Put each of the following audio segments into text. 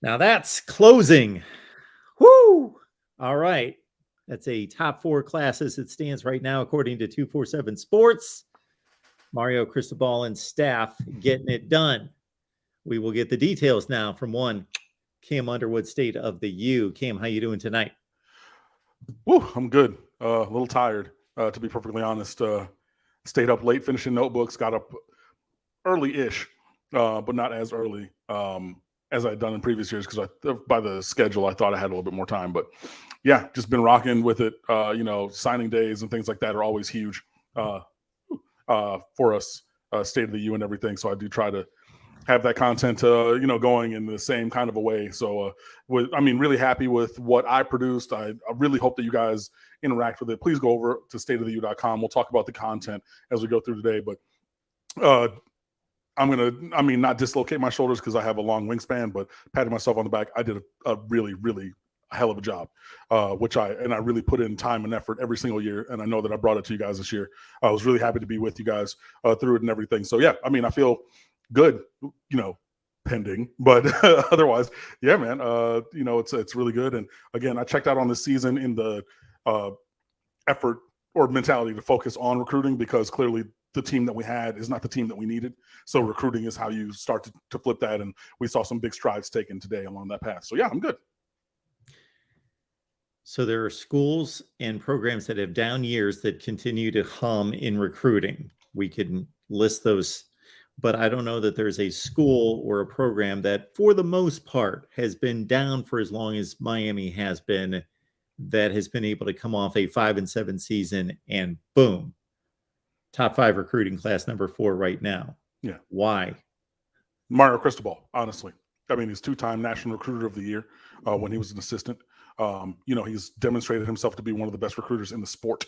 Now that's closing. Whoo! All right. That's a top 4 classes. It stands right now, according to 247 Sports. Mario Cristobal and staff getting it done. We will get the details now from one Cam Underwood, State of the U. Cam, how you doing tonight? Woo, I'm good. A little tired, to be perfectly honest. Stayed up late finishing notebooks, got up early-ish, but not as early as I'd done in previous years because by the schedule, I thought I had a little bit more time. But yeah, just been rocking with it. Signing days and things like that are always huge for us, State of the U and everything. So I do try to have that content, going in the same kind of a way. So, really happy with what I produced. I really hope that you guys interact with it. Please go over to stateoftheu.com. We'll talk about the content as we go through today. But I'm going to, not dislocate my shoulders because I have a long wingspan, but patting myself on the back, I did a really, really hell of a job, which I really put in time and effort every single year. And I know that I brought it to you guys this year. I was really happy to be with you guys through it and everything. So yeah, I feel good, pending, but otherwise, yeah, man, it's really good. And again, I checked out on this season in the effort or mentality to focus on recruiting because clearly the team that we had is not the team that we needed. So recruiting is how you start to flip that. And we saw some big strides taken today along that path. So yeah, I'm good. So there are schools and programs that have down years that continue to hum in recruiting. We can list those, but I don't know that there's a school or a program that, for the most part, has been down for as long as Miami has been, that has been able to come off a 5-7 season and boom, top 5 recruiting class number 4 right now. Yeah. Why? Mario Cristobal, honestly. He's 2-time National Recruiter of the Year when he was an assistant. He's demonstrated himself to be one of the best recruiters in the sport.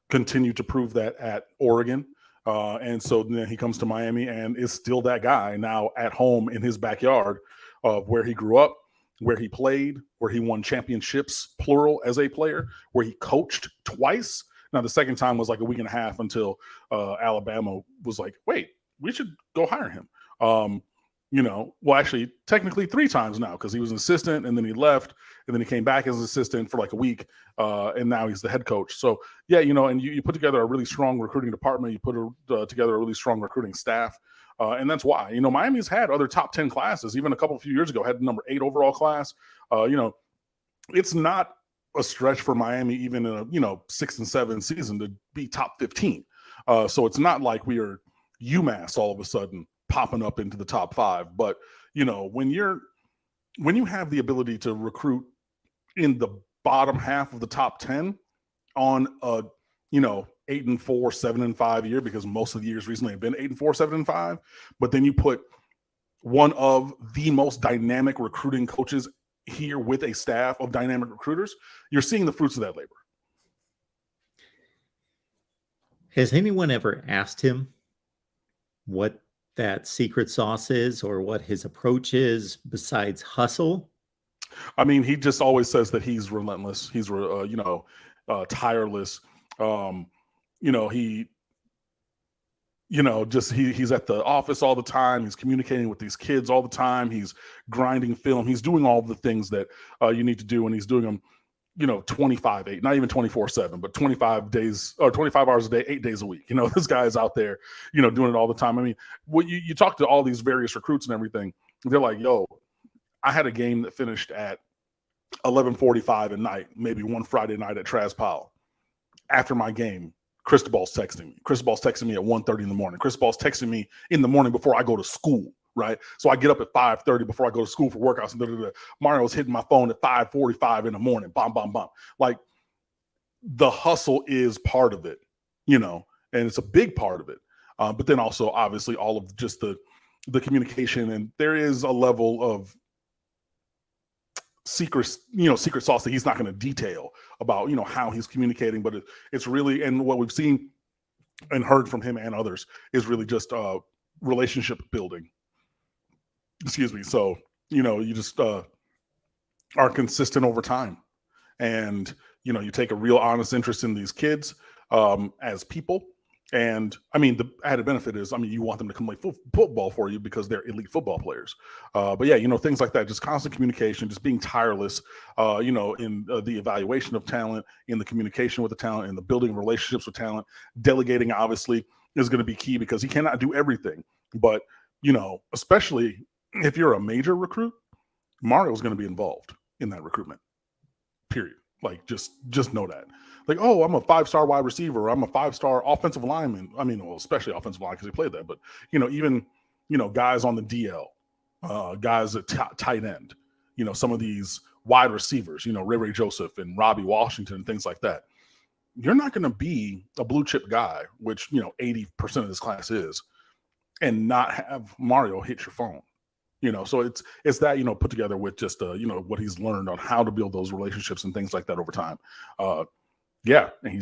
Continued to prove that at Oregon. And so then he comes to Miami and is still that guy now at home in his backyard of where he grew up, where he played, where he won championships, plural, as a player, where he coached twice. Now, the second time was like a week and a half until Alabama was like, wait, we should go hire him. Actually, technically 3 times now because he was an assistant and then he left and then he came back as an assistant for like a week and now he's the head coach. So, yeah, and you put together a really strong recruiting department. You put together a really strong recruiting staff. And that's why, Miami's had other top 10 classes. Even a few years ago, had the number 8 overall class. It's not a stretch for Miami even in a 6 and 7 season to be top 15. So it's not like we are UMass all of a sudden popping up into the top 5. But, when you have the ability to recruit in the bottom half of the top 10 on a, 8-4, 7-5 year, because most of the years recently have been 8-4, 7-5, but then you put one of the most dynamic recruiting coaches here with a staff of dynamic recruiters, you're seeing the fruits of that labor. Has anyone ever asked him what that secret sauce is or what his approach is besides hustle? He just always says that he's relentless. He's, tireless. He's at the office all the time. He's communicating with these kids all the time. He's grinding film. He's doing all the things that you need to do. And he's doing them, 25/8, not even 24/7, but 25 days or 25 hours a day, 8 days a week. This guy is out there, doing it all the time. You talk to all these various recruits and everything. They're like, yo, I had a game that finished at 11:45 at night, maybe one Friday night at Traz Powell. After my game, Cristobal's texting me. Cristobal's texting me at 1:30 in the morning. Cristobal's texting me in the morning before I go to school, right? So I get up at 5:30 before I go to school for workouts. And Mario's hitting my phone at 5:45 in the morning. Bam, bam, bam. Like, the hustle is part of it, and it's a big part of it. But then also, obviously, all of just the communication. And there is a level of secret sauce that he's not going to detail about, how he's communicating, but it's really, and what we've seen and heard from him and others is really just relationship building. Excuse me. So, you just are consistent over time, and, you take a real honest interest in these kids as people, And I mean, the added benefit is, I mean, you want them to come play football for you because they're elite football players. But yeah, things like that, just constant communication, just being tireless, in the evaluation of talent, in the communication with the talent, in the building relationships with talent. Delegating, obviously, is going to be key because he cannot do everything. But, especially if you're a major recruit, Mario is going to be involved in that recruitment, period. Like, just know that. Like, oh, I'm a 5-star wide receiver. I'm a 5-star offensive lineman. I mean, well, especially offensive line because he played that. But, even, guys on the DL, guys at tight end, some of these wide receivers, Ray Joseph and Robbie Washington and things like that. You're not going to be a blue chip guy, which, 80% of this class is, and not have Mario hit your phone. So it's that, put together with just, what he's learned on how to build those relationships and things like that over time. Yeah, and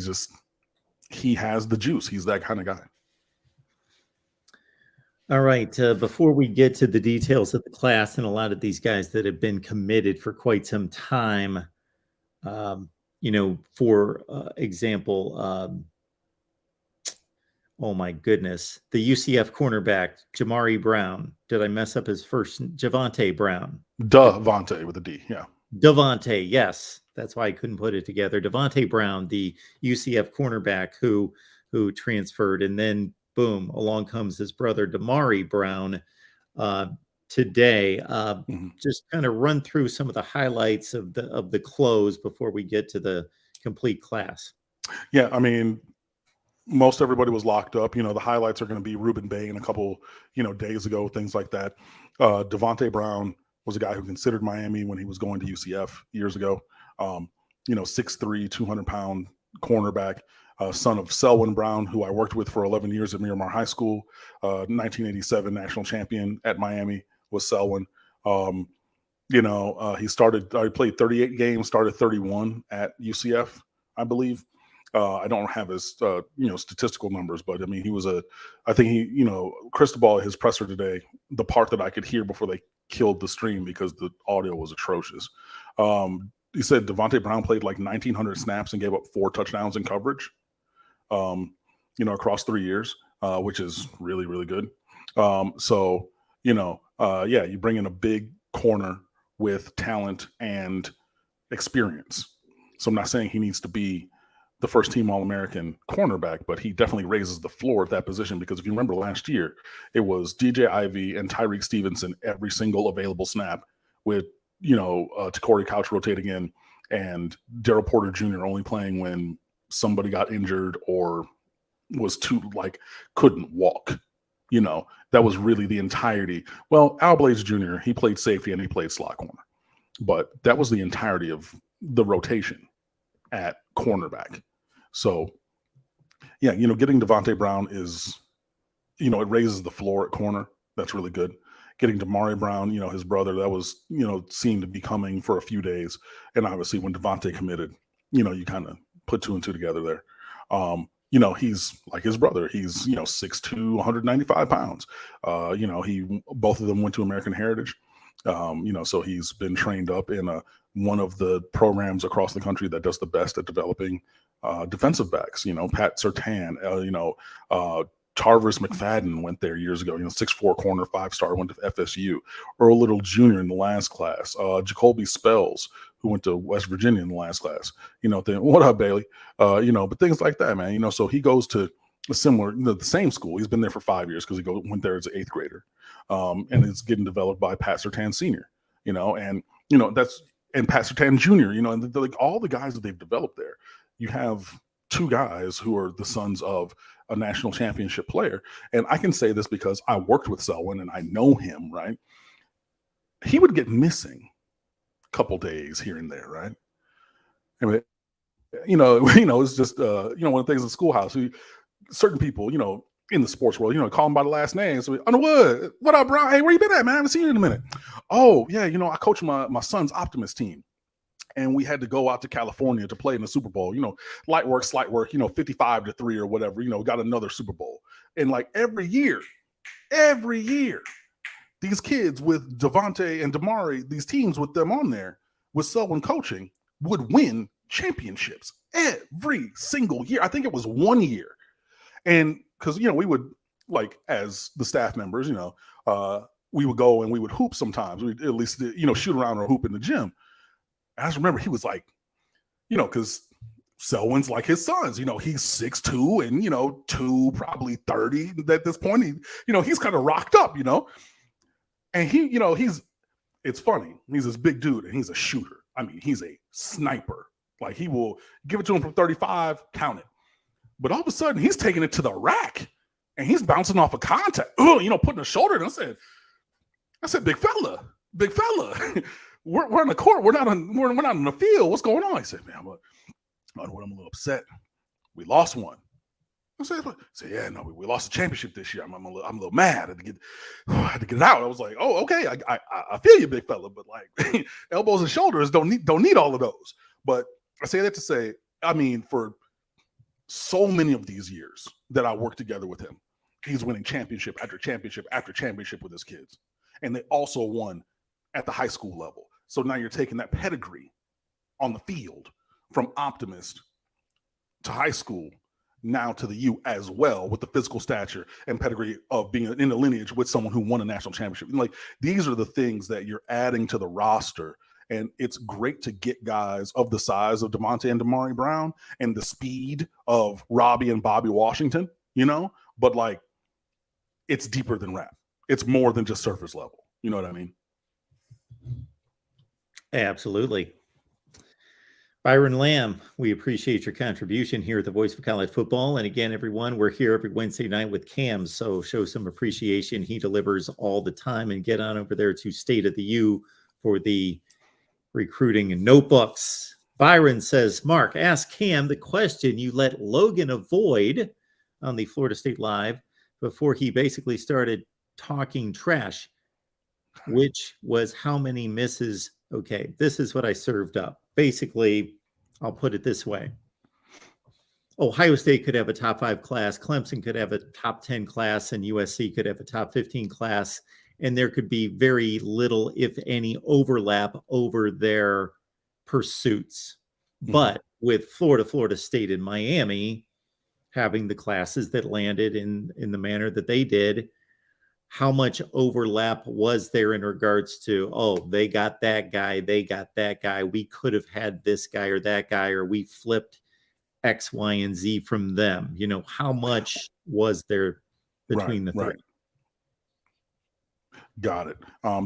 he has the juice. He's that kind of guy. All right. Before we get to the details of the class and a lot of these guys that have been committed for quite some time, for example, oh my goodness, the UCF cornerback, Jamari Brown. Did I mess up his first? Javonte Brown. Devontae with a D, yeah. Devonte, yes. That's why I couldn't put it together. Devonte Brown, the UCF cornerback who transferred, and then boom, along comes his brother Damari Brown today. Just kind of run through some of the highlights of the close before we get to the complete class. Yeah, I mean, most everybody was locked up. The highlights are going to be Ruben Bay in a couple, days ago, things like that. Devonte Brown was a guy who considered Miami when he was going to UCF years ago. 6'3", 200-pound cornerback, son of Selwyn Brown, who I worked with for 11 years at Miramar High School. 1987 national champion at Miami was Selwyn. He played 38 games, started 31 at UCF, I believe. I don't have his, statistical numbers, but I mean, Cristobal, his presser today, the part that I could hear before they killed the stream because the audio was atrocious. He said Devonte Brown played like 1,900 snaps and gave up 4 touchdowns in coverage, across 3 years, which is really, really good. You bring in a big corner with talent and experience. So I'm not saying he needs to be the first team All-American cornerback, but he definitely raises the floor at that position because if you remember last year, it was DJ Ivey and Tyreek Stevenson every single available snap with, Corey Couch rotating in and Daryl Porter Jr. only playing when somebody got injured or was couldn't walk. That was really the entirety. Well, Al Blades Jr., he played safety and he played slot corner, but that was the entirety of the rotation at cornerback. So, yeah, getting Devonte Brown is, it raises the floor at corner. That's really good. Getting Damari Brown, his brother, that was, seemed to be coming for a few days. And obviously when Devonte committed, you kind of put 2 and 2 together there. He's like his brother. He's, 6'2", 195 pounds. Both of them went to American Heritage. So he's been trained up in one of the programs across the country that does the best at developing defensive backs. Pat Surtain, Tarvis McFadden went there years ago, 6'4" corner, 5-star, went to FSU. Earl Little Jr. in the last class. Jacoby Spells, who went to West Virginia in the last class. What up, Bailey? But things like that, man. So he goes to a similar, the same school. He's been there for 5 years because he went there as an 8th grader. And it's getting developed by Pat Surtain Sr., and Pat Surtain Jr., and like all the guys that they've developed there. You have 2 guys who are the sons of a national championship player. And I can say this because I worked with Selwyn and I know him, right? He would get missing a couple days here and there, right? I mean, it's just, one of the things in schoolhouse, certain people, in the sports world, call him by the last name. So, Underwood, what up, bro? Hey, where you been at, man? I haven't seen you in a minute. Oh, yeah, I coach my son's Optimist team. And we had to go out to California to play in the Super Bowl, light work, slight work, 55-3 or whatever, got another Super Bowl. And like every year, these kids with Devonte and Damari, these teams with them on there, with Selwyn coaching, would win championships every single year. I think it was 1 year. And because, we would, like, as the staff members, we would go and we would hoop sometimes. We'd at least, shoot around or hoop in the gym. I just remember he was like, because Selwyn's like his sons, he's 6'2" and, 230 at this point. He's kind of rocked up, and it's funny. He's this big dude and he's a shooter. I mean, he's a sniper. Like, he will give it to him from 35, count it. But all of a sudden, he's taking it to the rack and he's bouncing off a contact. Putting a shoulder. And I said, big fella, we're on the court. We're not on the field. What's going on? He said, man, I'm a little upset. We lost one. I said, yeah, no, we lost the championship this year. I'm a little mad. I had to get it out. I was like, oh, okay, I feel you, big fella, but like elbows and shoulders don't need all of those. But I say that to say, I mean, for so many of these years that I worked together with him, he's winning championship after championship after championship with his kids, and they also won at the high school level. So now you're taking that pedigree on the field from Optimist to high school, now to the U as well, with the physical stature and pedigree of being in the lineage with someone who won a national championship. Like, these are the things that you're adding to the roster. And it's great to get guys of the size of Devontae and Damari Brown and the speed of Robbie and Bobby Washington, but like, it's deeper than rap. It's more than just surface level. You know what I mean? Absolutely. Byron Lamb, we appreciate your contribution here at the Voice of College Football. And again, everyone, we're here every Wednesday night with Cam, so show some appreciation. He delivers all the time, and get on over there to State of the U for the recruiting and notebooks. Byron says, Mark, ask Cam the question you let Logan avoid on the Florida State Live before he basically started talking trash, which was how many misses. Okay, this is what I served up. Basically, I'll put it this way. Ohio State could have a top 5 class, Clemson could have a top 10 class, and USC could have a top 15 class, and there could be very little, if any, overlap over their pursuits. Mm-hmm. But with Florida State, and Miami having the classes that landed in the manner that they did, how much overlap was there in regards to, they got that guy, we could have had this guy or that guy, or we flipped X, Y, and Z from them? How much was there between the three? Right. Got it.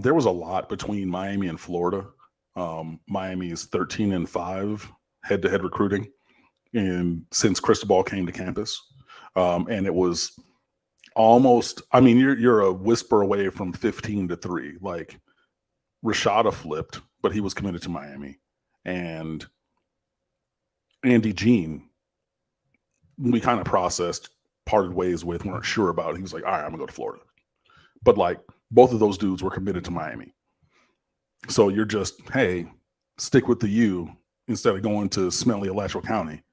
There was a lot between Miami and Florida. Miami is 13-5 head-to-head recruiting, and since Cristobal came to campus, and it was almost, I mean, you're a whisper away from 15-3. Like, Rashada flipped, but he was committed to Miami. And Andy Jean, we kind of processed, parted ways with, weren't sure about it. He was like, all right, I'm gonna go to Florida. But like, both of those dudes were committed to Miami. So you're just, hey, stick with the U instead of going to smelly Alachua County.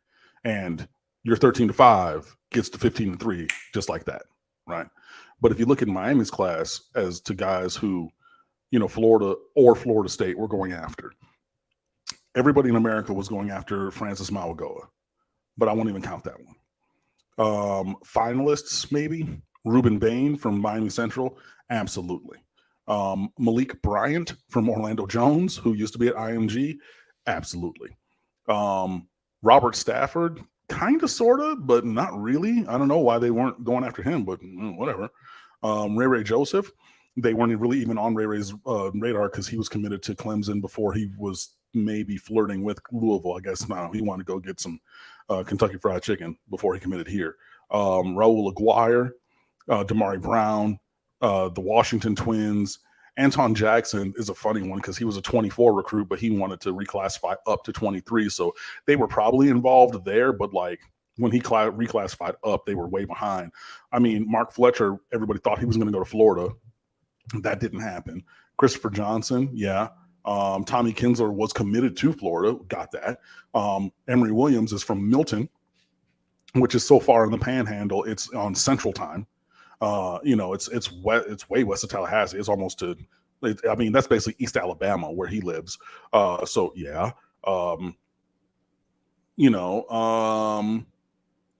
And your 13-5 gets to 15-3 just like that. Right. But if you look at Miami's class as to guys who, Florida or Florida State were going after, everybody in America was going after Francis Mauagoa, but I won't even count that one. Finalists, maybe Ruben Bain from Miami Central. Absolutely. Malik Bryant from Orlando Jones, who used to be at IMG. Absolutely. Robert Stafford, kind of, sort of, but not really. I don't know why they weren't going after him, but whatever. Ray Joseph, they weren't really even on Ray's radar because he was committed to Clemson before he was maybe flirting with Louisville. I guess now he wanted to go get some Kentucky Fried Chicken before he committed here. Raul Aguirre, Damari Brown, the Washington Twins. Anton Jackson is a funny one because he was a 24 recruit, but he wanted to reclassify up to 23. So they were probably involved there, but like, when he reclassified up, they were way behind. I mean, Mark Fletcher, everybody thought he was going to go to Florida. That didn't happen. Christopher Johnson, yeah. Tommy Kinsler was committed to Florida, got that. Emory Williams is from Milton, which is so far in the Panhandle, it's on Central Time. It's way west of Tallahassee. It's almost that's basically East Alabama where he lives. So yeah.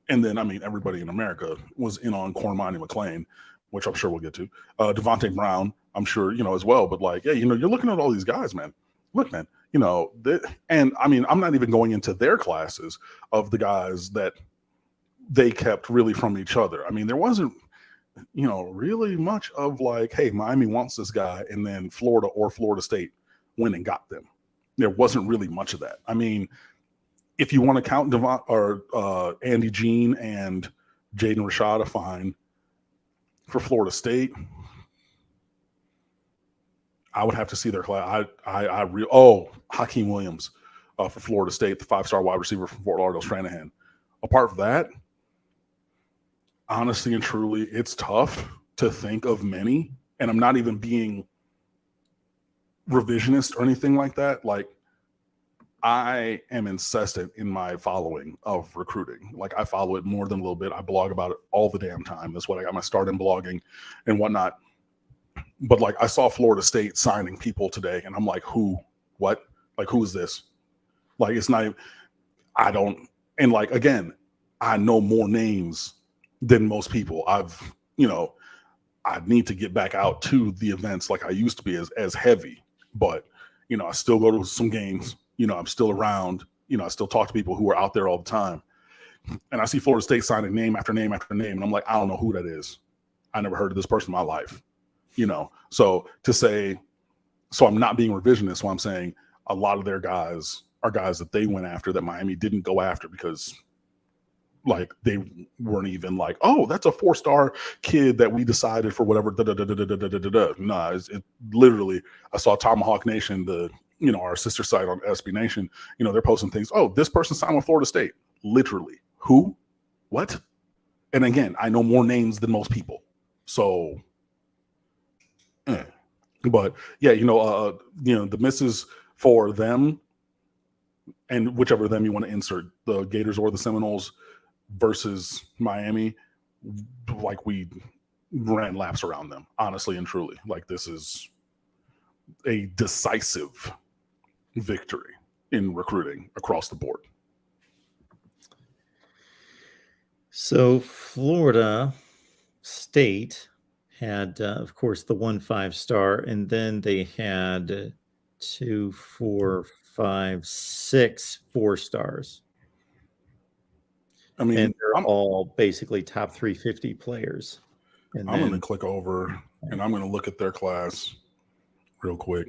And then, I mean, everybody in America was in on Cormani McLean, which I'm sure we'll get to. Devontae Brown, I'm sure, as well. But like, yeah, you're looking at all these guys, man. Look, man, and I mean, I'm not even going into their classes of the guys that they kept really from each other. I mean, there wasn't, really much of like, hey, Miami wants this guy, and then Florida or Florida State went and got them. There wasn't really much of that. I mean, if you want to count Andy Jean and Jaden Rashada, fine. For Florida State, I would have to see their class. Hakeem Williams for Florida State, the 5-star wide receiver from Fort Lauderdale, Stranahan. Apart from that, honestly and truly, it's tough to think of many, and I'm not even being revisionist or anything like that. Like, I am incessant in my following of recruiting. Like, I follow it more than a little bit. I blog about it all the damn time. That's what I got my start in blogging and whatnot. But like, I saw Florida State signing people today, and I'm like, who? What? Like, who is this? Like, it's not even, I don't, and like, again, I know more names than most people. I need to get back out to the events like I used to be as heavy, but I still go to some games. I'm still around. I still talk to people who are out there all the time. And I see Florida State signing name after name after name, and I'm like, I don't know who that is. I never heard of this person in my life. So to say, so I'm not being revisionist when I'm saying a lot of their guys are guys that they went after that Miami didn't go after because like they weren't even like, oh, that's a 4-star kid that we decided for whatever. Nah, it literally, I saw Tomahawk Nation, our sister site on SB Nation, they're posting things. Oh, this person signed with Florida State. Literally. Who? What? And again, I know more names than most people. So, but yeah, the misses for them and whichever them you want to insert, the Gators or the Seminoles versus Miami, like we ran laps around them, honestly and truly. Like, this is a decisive victory in recruiting across the board. So Florida State had, of course, the 1 5-star, and then they had 2, 4, 5, 6 4-stars. I mean, and they're all basically top 350 players. And I'm going to click over and I'm going to look at their class real quick.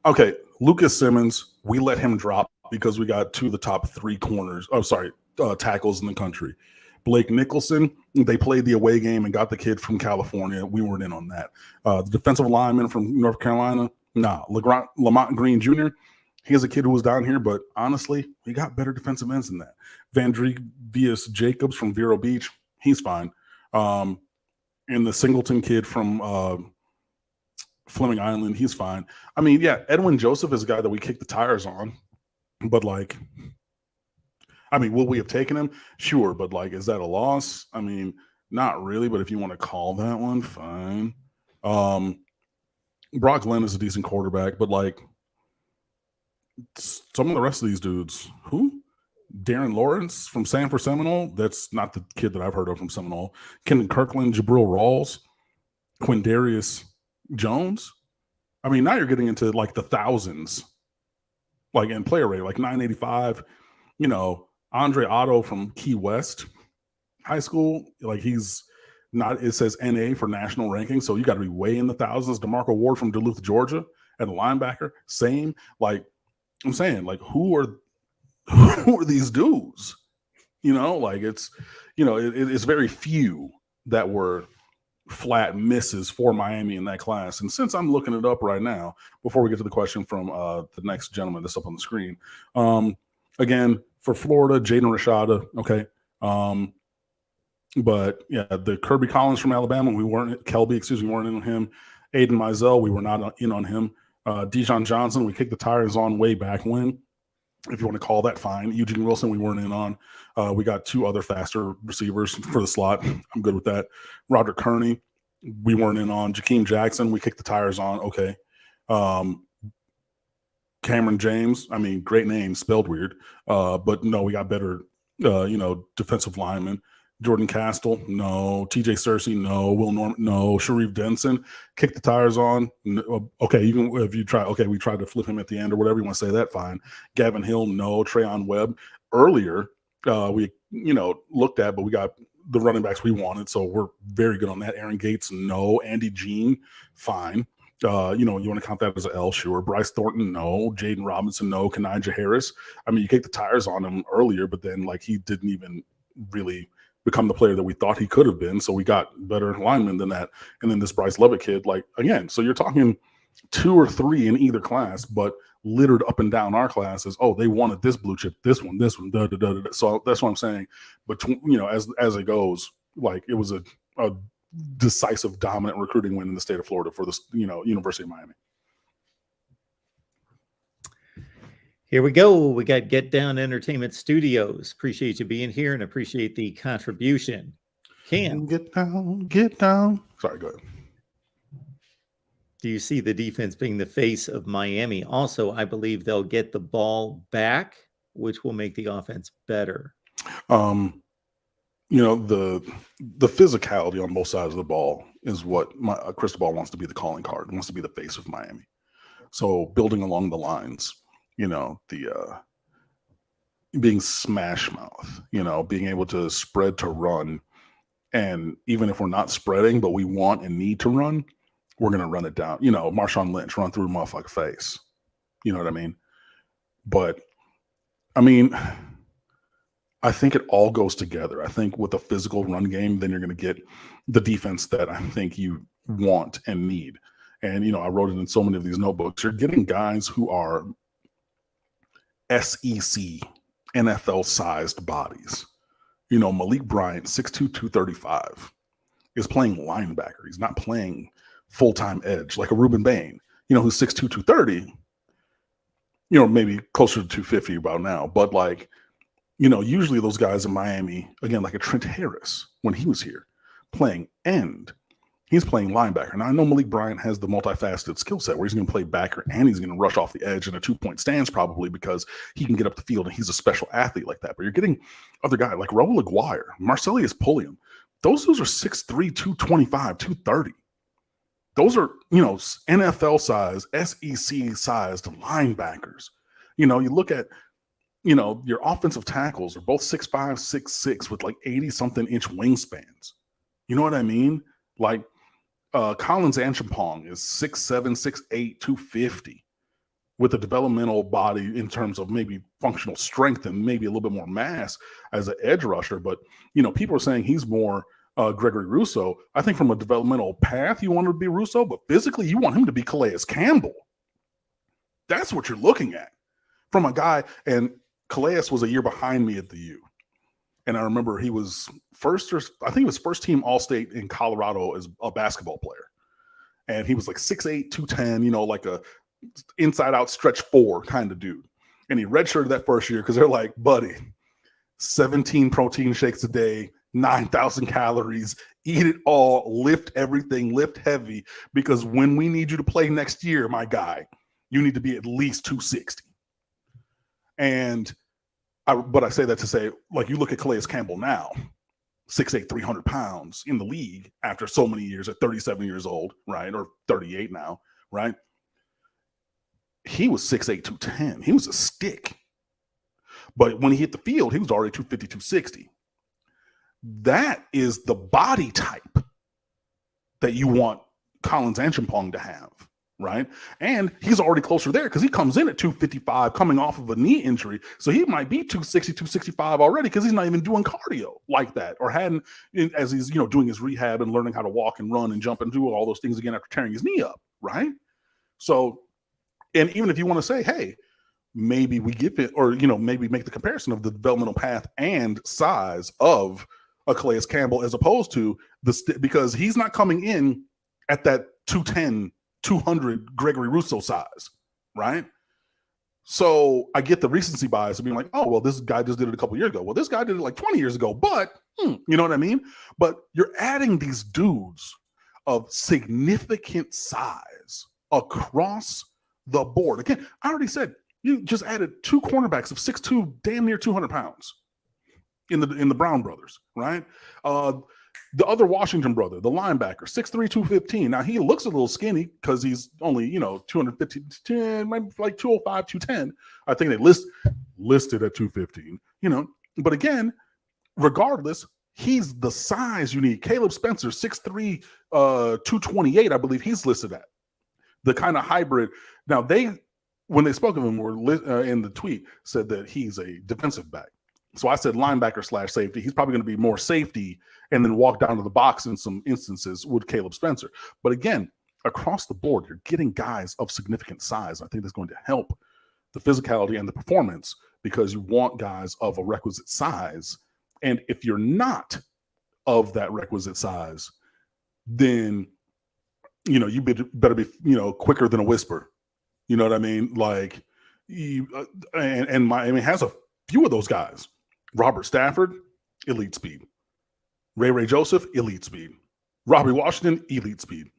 Okay, Lucas Simmons, we let him drop because we got 2 of the top 3 tackles in the country. Blake Nicholson, they played the away game and got the kid from California. We weren't in on that. The defensive lineman from North Carolina, Lamont Green Jr., he is a kid who was down here, but honestly, we got better defensive ends than that. Vandrevius Jacobs from Vero Beach, he's fine. And the Singleton kid from Fleming Island, he's fine. I mean, yeah, Edwin Joseph is a guy that we kicked the tires on, but like, I mean, will we have taken him? Sure, but like, is that a loss? I mean, not really, but if you want to call that one, fine. Brock Glenn is a decent quarterback, but like, some of the rest of these dudes, who? Darren Lawrence from Sanford Seminole, that's not the kid that I've heard of from Seminole. Kendon Kirkland, Jabril Rawls, Quindarius Jones. I mean, now you're getting into like the thousands, like in player rate, like 985. Andre Otto from Key West High School, like he's not, it says NA for national ranking, so you got to be way in the thousands. DeMarco Ward from Duluth, Georgia, at the linebacker, same. Like, I'm saying, like, who are these dudes? Like it's very few that were flat misses for Miami in that class. And since I'm looking it up right now, before we get to the question from the next gentleman that's up on the screen, again, for Florida, Jaden Rashada, okay. But yeah, the Kirby Collins from Alabama, we weren't in on him. Aiden Mizell, we were not in on him. Dijon Johnson, we kicked the tires on way back when, if you want to call that, fine. Eugene Wilson, we weren't in on. We got 2 other faster receivers for the slot. I'm good with that. Roderick Kearney, we weren't in on. Jakeem Jackson, we kicked the tires on. Okay. Cameron James, I mean, great name, spelled weird. But no, we got better defensive linemen. Jordan Castle, no. TJ Searcy, no. Will Norman, no. Sharif Denson, kick the tires on. No. Okay, even if you try, okay, we tried to flip him at the end or whatever you want to say that, fine. Gavin Hill, no. Trayon Webb. Earlier, we, looked at, but we got the running backs we wanted, so we're very good on that. Aaron Gates, no. Andy Jean, fine. You want to count that as an L, sure. Bryce Thornton, no. Jaden Robinson, no. Kanijah Harris. I mean, you kicked the tires on him earlier, but then he didn't even really become the player that we thought he could have been. So we got better linemen than that. And then this Bryce Levitt kid, again, so you're talking 2 or 3 in either class, but littered up and down our classes. Oh, they wanted this blue chip, this one, da, da, da, da. So that's what I'm saying. But as it goes, it was a decisive, dominant recruiting win in the state of Florida for the University of Miami. Here we go. We got Get Down Entertainment Studios. Appreciate you being here and appreciate the contribution. Cam, get down. Sorry, go ahead. Do you see the defense being the face of Miami? Also, I believe they'll get the ball back, which will make the offense better. The physicality on both sides of the ball is what Cristobal wants to be the calling card, wants to be the face of Miami. So building along the lines, the being smash mouth, being able to spread to run. And even if we're not spreading, but we want and need to run, we're going to run it down. Marshawn Lynch, run through a motherfucking face. You know what I mean? But, I think it all goes together. I think with a physical run game, then you're going to get the defense that I think you want and need. And, I wrote it in so many of these notebooks. You're getting guys who are SEC, NFL-sized bodies. Malik Bryant, 6'2", 235, is playing linebacker. He's not playing full-time edge like a Reuben Bain, who's 6'2", 230, maybe closer to 250 about now. But usually those guys in Miami, again, like a Trent Harris when he was here, playing end. He's playing linebacker. Now, I know Malik Bryant has the multifaceted skill set where he's going to play backer and he's going to rush off the edge in a 2-point stance probably because he can get up the field and he's a special athlete like that. But you're getting other guys like Raul Aguirre, Marcelius Pulliam. Those dudes are 6'3", 225, 230. Those are, NFL-sized, SEC-sized linebackers. You look at, your offensive tackles are both 6'5", 6'6", with 80-something inch wingspans. You know what I mean? Collins Anchampong is 6'7", 6'8", 250 with a developmental body in terms of maybe functional strength and maybe a little bit more mass as an edge rusher. But, people are saying he's more Gregory Rousseau. I think from a developmental path, you want him to be Rousseau, but physically you want him to be Calais Campbell. That's what you're looking at from a guy. And Calais was a year behind me at the U. And I remember he was first team All-State in Colorado as a basketball player. And he was 6'8", 210, like a inside-out stretch 4 kind of dude. And he redshirted that first year because they're like, buddy, 17 protein shakes a day, 9,000 calories, eat it all, lift everything, lift heavy, because when we need you to play next year, my guy, you need to be at least 260. But I say that to say, you look at Calais Campbell now, 6'8", 300 pounds in the league after so many years at 37 years old, right? Or 38 now, right? He was 6'8", 210. He was a stick. But when he hit the field, he was already 250, 260. That is the body type that you want Collins Anchampong to have, right? And he's already closer there because he comes in at 255 coming off of a knee injury. So he might be 260, 265 already because he's not even doing cardio like that or hadn't as he's, doing his rehab and learning how to walk and run and jump and do all those things again after tearing his knee up, right? So, and even if you want to say, hey, maybe we give it, or, maybe make the comparison of the developmental path and size of a Calais Campbell as opposed to because he's not coming in at that 210, 200 Gregory Rousseau size, right? So I get the recency bias of being like, oh, well, this guy just did it a couple years ago. Well, this guy did it 20 years ago, but you know what I mean? But you're adding these dudes of significant size across the board. Again, I already said you just added 2 cornerbacks of 6'2", damn near 200 pounds. in the Brown brothers, right? The other Washington brother, the linebacker, 6'3", 215. Now, he looks a little skinny because he's only, 215, maybe like 205, 210. I think they listed at 215, But again, regardless, he's the size you need. Caleb Spencer, 6'3", 228, I believe he's listed at. The kind of hybrid. Now, when they spoke of him, were in the tweet, said that he's a defensive back. So I said linebacker / safety. He's probably going to be more safety and then walk down to the box in some instances with Caleb Spencer. But again, across the board, you're getting guys of significant size. I think that's going to help the physicality and the performance because you want guys of a requisite size. And if you're not of that requisite size, then, you better be, quicker than a whisper. You know what I mean? Like, Miami has a few of those guys. Robert Stafford, elite speed. Ray Joseph, elite speed. Robbie Washington, elite speed.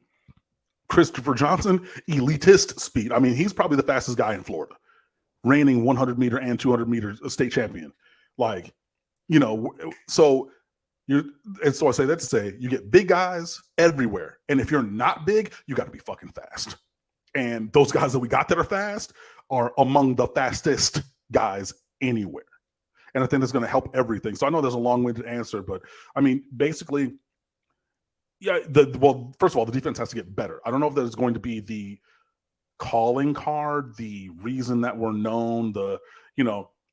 Christopher Johnson, elitist speed. I mean, he's probably the fastest guy in Florida. Reigning 100-meter and 200-meter state champion. Like, so I say that to say you get big guys everywhere. And if you're not big, you got to be fucking fast. And those guys that we got that are fast are among the fastest guys anywhere. And I think that's going to help everything. So I know there's a long-winded answer, but I mean, basically, yeah, first of all, the defense has to get better. I don't know if there's going to be the calling card, the reason that we're known,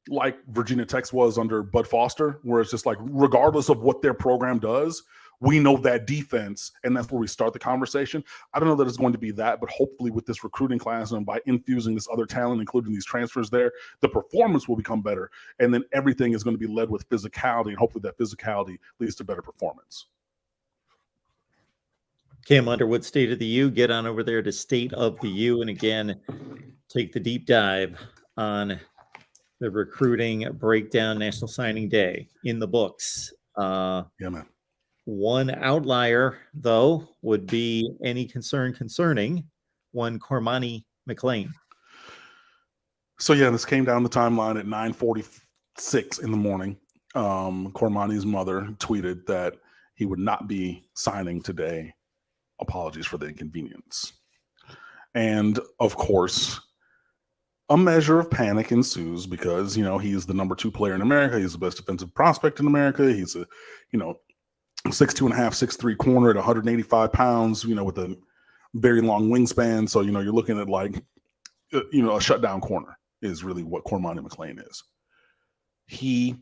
like Virginia Tech was under Bud Foster, where it's just like, regardless of what their program does, we know that defense, and that's where we start the conversation. I don't know that it's going to be that, but hopefully with this recruiting class and by infusing this other talent, including these transfers there, the performance will become better, and then everything is going to be led with physicality, and hopefully that physicality leads to better performance. Cam Underwood, State of the U. Get on over there to State of the U, and again, take the deep dive on the recruiting breakdown. National Signing Day in the books. Yeah, man. One outlier, though, would be any concern concerning one Cormani McLean. So, yeah, this came down the timeline at 9:46 in the morning. Cormani's mother tweeted that he would not be signing today. Apologies for the inconvenience. And, of course, a measure of panic ensues because, he's the number 2 player in America. He's the best defensive prospect in America. He's a, 6'2.5", 6'3" corner at 185 pounds, with a very long wingspan. So, you're looking at like, a shutdown corner is really what Cormani McLean is. He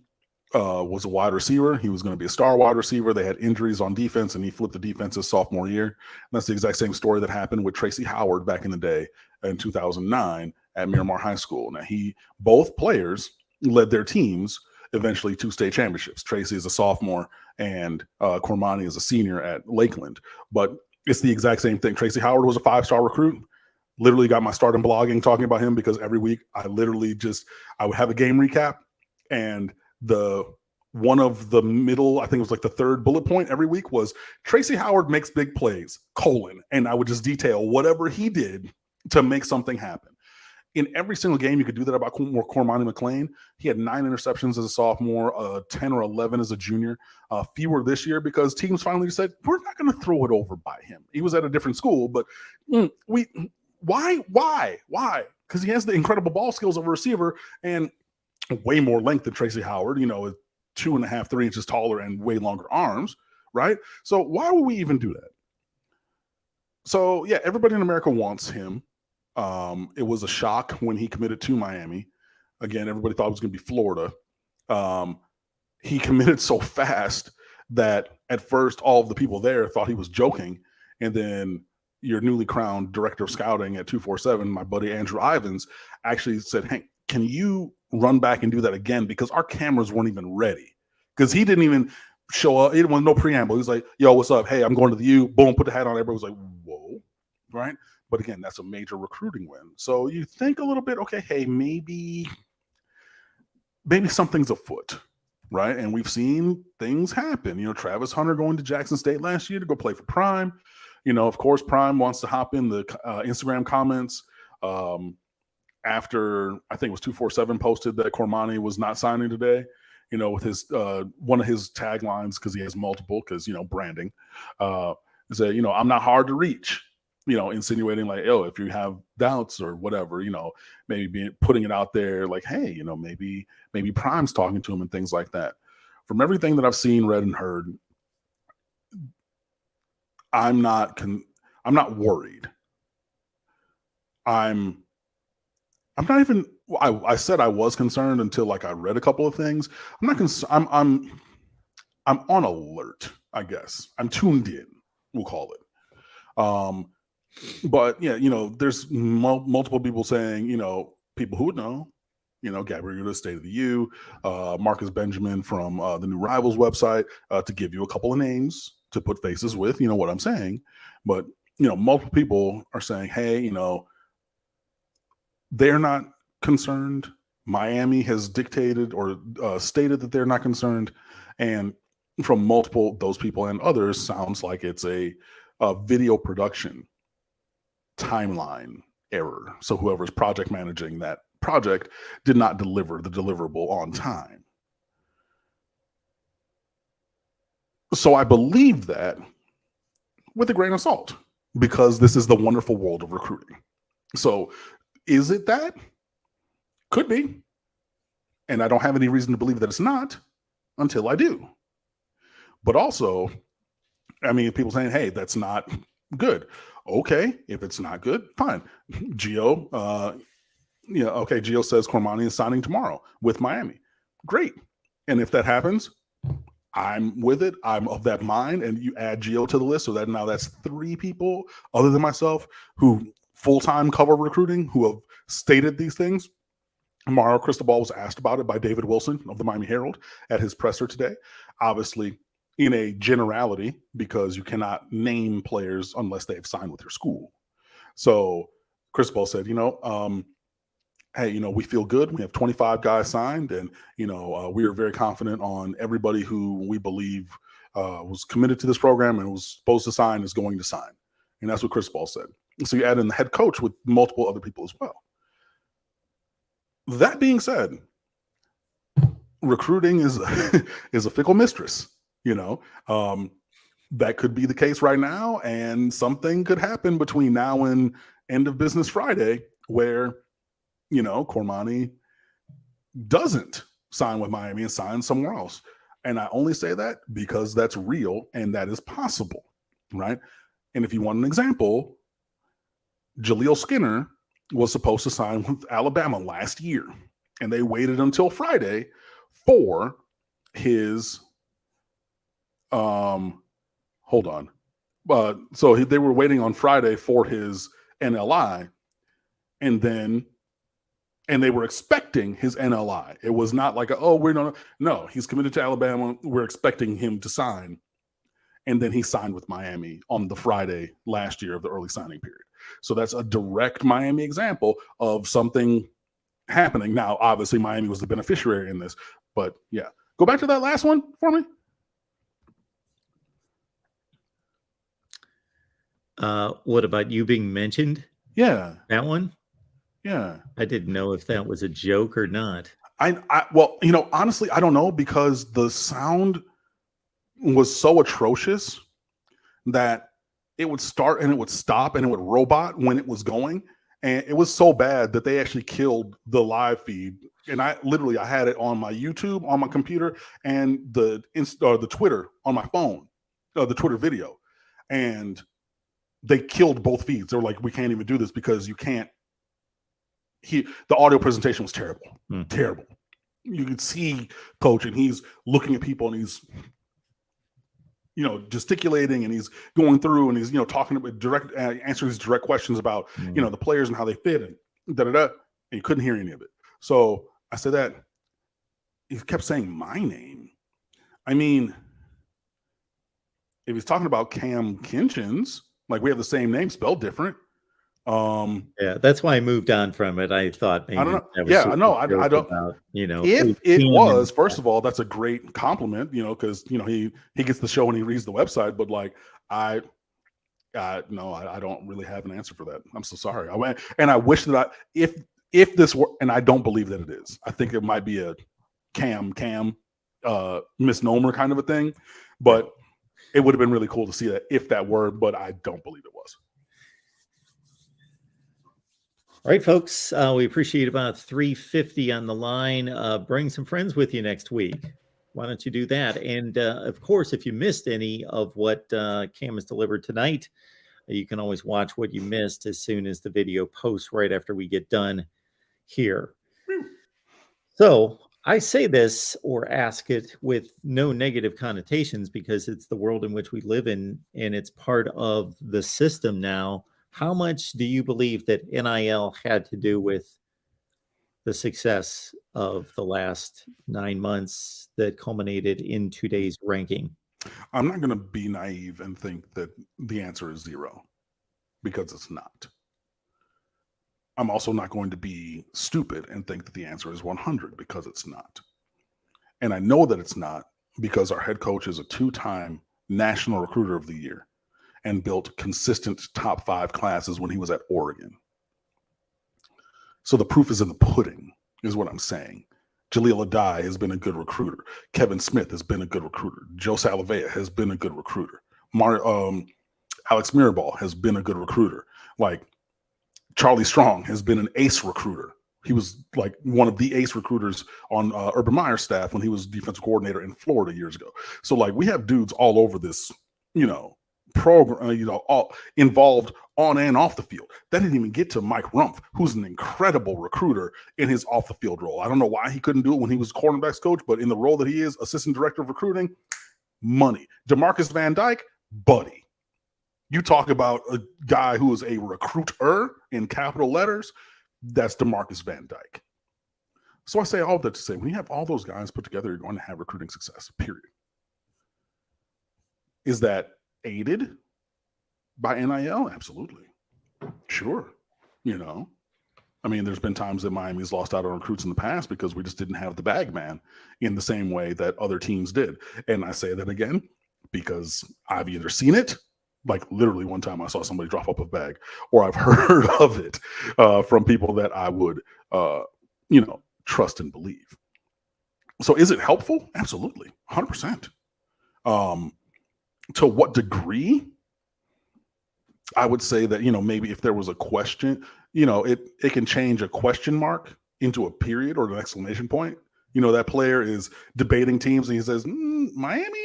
was a wide receiver. He was going to be a star wide receiver. They had injuries on defense, and he flipped the defense his sophomore year. And that's the exact same story that happened with Tracy Howard back in the day in 2009 at Miramar High School. Now, both players led their teams eventually to state championships. Tracy is a sophomore and Cormani is a senior at Lakeland. But it's the exact same thing. Tracy Howard was a 5-star recruit. Literally got my start in blogging talking about him because every week I would have a game recap, and one of the middle, I think it was like the 3rd bullet point every week was Tracy Howard makes big plays, and I would just detail whatever he did to make something happen. In every single game, you could do that about Cormani McLean. He had 9 interceptions as a sophomore, 10 or 11 as a junior, fewer this year because teams finally said, we're not going to throw it over by him. He was at a different school, but why? Because he has the incredible ball skills of a receiver and way more length than Tracy Howard, 2.5, 3 inches taller and way longer arms, right? So why would we even do that? So, yeah, everybody in America wants him. It was a shock when he committed to Miami. Again, everybody thought it was going to be Florida. He committed so fast that at first all of the people there thought he was joking. And then your newly crowned director of scouting at 247, my buddy Andrew Ivins, actually said, hey, can you run back and do that again? Because our cameras weren't even ready. Because he didn't even show up. It was no preamble. He was like, yo, what's up? Hey, I'm going to the U. Boom, put the hat on. Everybody was like, whoa, right? But again, that's a major recruiting win. So you think a little bit, okay, hey, maybe something's afoot, right? And we've seen things happen. Travis Hunter going to Jackson State last year to go play for Prime. Of course, Prime wants to hop in the Instagram comments after, I think it was 247 posted that Cormani was not signing today. with his one of his taglines, because he has multiple, because branding. Say, I'm not hard to reach. Insinuating like, oh, if you have doubts or whatever, maybe putting it out there like, hey, maybe Prime's talking to him and things like that. From everything that I've seen, read, and heard, I'm not worried. I'm not even. I said I was concerned until like I read a couple of things. I'm not concerned. I'm on alert, I guess. I'm tuned in, we'll call it. But yeah, there's multiple people saying, people who would know, Gabriel, the State of the U, Marcus Benjamin from the New Rivals website, to give you a couple of names to put faces with, what I'm saying. But, multiple people are saying, hey, they're not concerned. Miami has dictated or stated that they're not concerned. And from multiple, those people and others, sounds like it's a video production timeline error. So whoever's project managing that project did not deliver the deliverable on time. So I believe that with a grain of salt, because this is the wonderful world of recruiting. So is it that? Could be. And I don't have any reason to believe that it's not until I do. But also, people saying, hey, that's not good. Okay, if it's not good, fine. Gio, Gio says Cormani is signing tomorrow with Miami. Great. And if that happens, I'm with it. I'm of that mind. And you add Gio to the list, so that now that's 3 people other than myself who full-time cover recruiting who have stated these things. Mario Cristobal was asked about it by David Wilson of the Miami Herald at his presser today. Obviously, in a generality, because you cannot name players unless they've signed with your school. So Cristobal said, hey, we feel good. We have 25 guys signed, and, we are very confident on everybody who we believe was committed to this program and was supposed to sign is going to sign. And that's what Cristobal said. So you add in the head coach with multiple other people as well. That being said, recruiting is a fickle mistress. That could be the case right now, and something could happen between now and end of business Friday where, Cormani doesn't sign with Miami and signs somewhere else. And I only say that because that's real and that is possible, right? And if you want an example, Jaleel Skinner was supposed to sign with Alabama last year, and they waited until Friday for his hold on. So they were waiting on Friday for his NLI, and they were expecting his NLI. It was not like, no, he's committed to Alabama. We're expecting him to sign. And then he signed with Miami on the Friday last year of the early signing period. So that's a direct Miami example of something happening. Now, obviously, Miami was the beneficiary in this, but yeah. Go back to that last one for me. What about you being mentioned? Yeah. That one? Yeah. I didn't know if that was a joke or not. Well, honestly, I don't know, because the sound was so atrocious that it would start and it would stop and it would robot when it was going. And it was so bad that they actually killed the live feed. And I had it on my YouTube, on my computer, and the Twitter on my phone, the Twitter video. And they killed both feeds. They were like, we can't even do this because you can't. The audio presentation was terrible. Terrible. You could see Coach, and he's looking at people, and he's gesticulating, and he's going through, and he's talking about answering these direct questions about the players and how they fit, and and you couldn't hear any of it. So I said that he kept saying my name. I mean, if he's talking about Cam Kinchins, like we have the same name spelled different. Yeah, that's why I moved on from it. I thought maybe I don't know. I don't. About, if it was, first of all, that's a great compliment. Because he gets the show and he reads the website. But like I don't really have an answer for that. I'm so sorry. I wish that if this were, and I don't believe that it is. I think it might be a Cam misnomer kind of a thing. But it would have been really cool to see that if that were, but I don't believe it was. All right, folks, we appreciate about 350 on the line. Bring some friends with you next week. Why don't you do that? And of course, if you missed any of what Cam has delivered tonight, you can always watch what you missed as soon as the video posts right after we get done here. So I say this or ask it with no negative connotations because it's the world in which we live in and it's part of the system now. How much do you believe that NIL had to do with the success of the last 9 months that culminated in today's ranking? I'm not going to be naive and think that the answer is 0, because it's not. I'm also not going to be stupid and think that the answer is 100, because it's not. And I know that it's not because our head coach is a 2-time National Recruiter of the Year and built consistent top 5 classes when he was at Oregon. So the proof is in the pudding, is what I'm saying. Jaleel Adai has been a good recruiter. Kevin Smith has been a good recruiter. Joe Salavea has been a good recruiter. Alex Mirabal has been a good recruiter. Like, Charlie Strong has been an ace recruiter. He was like one of the ace recruiters on Urban Meyer's staff when he was defensive coordinator in Florida years ago. So like, we have dudes all over this, program, all involved on and off the field. That didn't even get to Mike Rumpf, who's an incredible recruiter in his off the field role. I don't know why he couldn't do it when he was cornerbacks coach, but in the role that he is, assistant director of recruiting, money. DeMarcus Van Dyke, buddy. You talk about a guy who is a recruiter in capital letters, that's DeMarcus Van Dyke. So I say all that to say, when you have all those guys put together, you're going to have recruiting success, period. Is that aided by NIL? Absolutely. Sure. I mean, there's been times that Miami's lost out on recruits in the past because we just didn't have the bag man in the same way that other teams did. And I say that again because I've either seen it, like literally one time I saw somebody drop up a bag, or I've heard of it from people that I would, trust and believe. So is it helpful? Absolutely. 100%. To what degree? I would say that, maybe if there was a question, it can change a question mark into a period or an exclamation point. That player is debating teams and he says, Miami.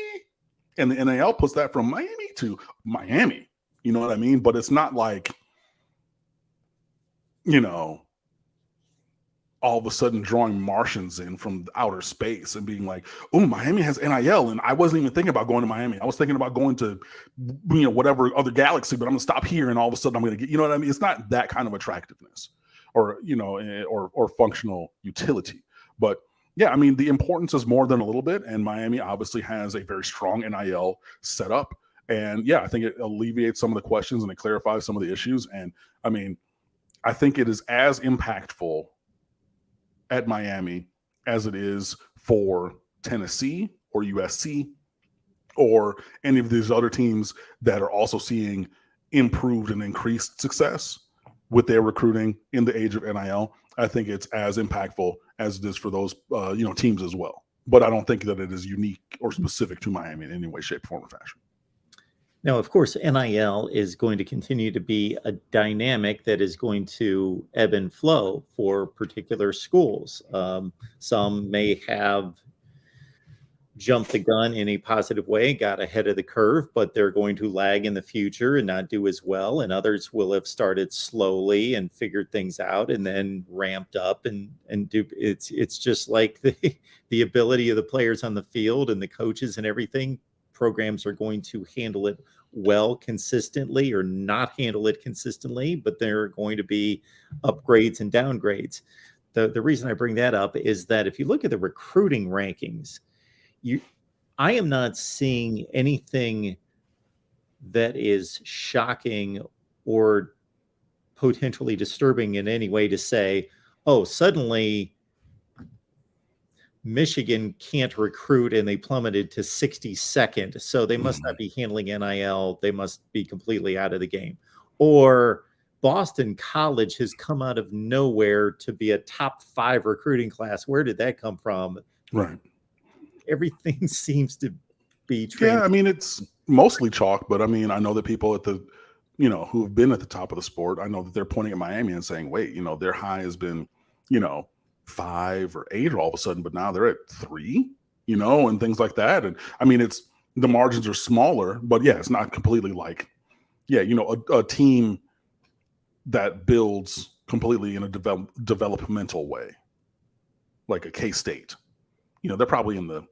And the NAL puts that from Miami to Miami. You know what I mean? But it's not like, all of a sudden drawing Martians in from outer space and being like, oh, Miami has NIL. And I wasn't even thinking about going to Miami. I was thinking about going to, whatever other galaxy, but I'm going to stop here and all of a sudden I'm going to get, you know what I mean? It's not that kind of attractiveness or, or functional utility. But yeah, I mean, the importance is more than a little bit. And Miami obviously has a very strong NIL setup. And yeah, I think it alleviates some of the questions and it clarifies some of the issues. And I mean, I think it is as impactful at Miami as it is for Tennessee or USC or any of these other teams that are also seeing improved and increased success with their recruiting in the age of NIL. I think it's as impactful as it is for those teams as well. But I don't think that it is unique or specific to Miami in any way, shape, form, or fashion. Now, of course, NIL is going to continue to be a dynamic that is going to ebb and flow for particular schools. Some may have jumped the gun in a positive way, got ahead of the curve, but they're going to lag in the future and not do as well. And others will have started slowly and figured things out and then ramped up and do. It's just like the ability of the players on the field and the coaches and everything. Programs are going to handle it well consistently or not handle it consistently, but there are going to be upgrades and downgrades. The reason I bring that up is that if you look at the recruiting rankings, I am not seeing anything that is shocking or potentially disturbing in any way to say, oh, suddenly Michigan can't recruit and they plummeted to 62nd. So they must not be handling NIL. They must be completely out of the game. Or Boston College has come out of nowhere to be a top 5 recruiting class. Where did that come from? Right. everything seems to be Yeah, I mean, it's mostly chalk, but I mean, I know that people at the, who have been at the top of the sport, I know that they're pointing at Miami and saying, wait, their high has been, 5 or 8 all of a sudden, but now they're at 3, and things like that. And I mean, the margins are smaller, but yeah, it's not completely like, a team that builds completely in a developmental way, like a K-State. They're probably in the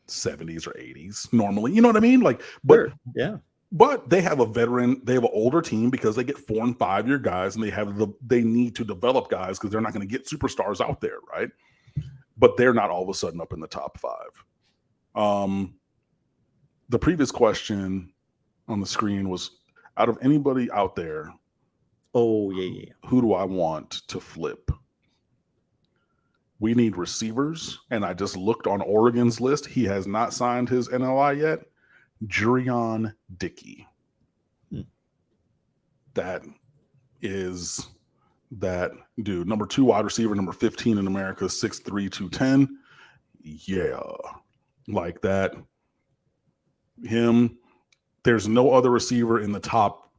70s or 80s normally. You know what I mean? Like, but sure. Yeah. But they have an older team because they get 4 and 5 year guys, and they need to develop guys because they're not going to get superstars out there, right? But they're not all of a sudden up in the top 5. The previous question on the screen was, out of anybody out there, oh yeah, who do I want to flip? We need receivers, and I just looked on Oregon's list. He has not signed his NLI yet. Jurion Dickey. That is that dude. Number 2 wide receiver, number 15 in America, 6'3", 210. Yeah. Like that. Him. There's no other receiver in the top.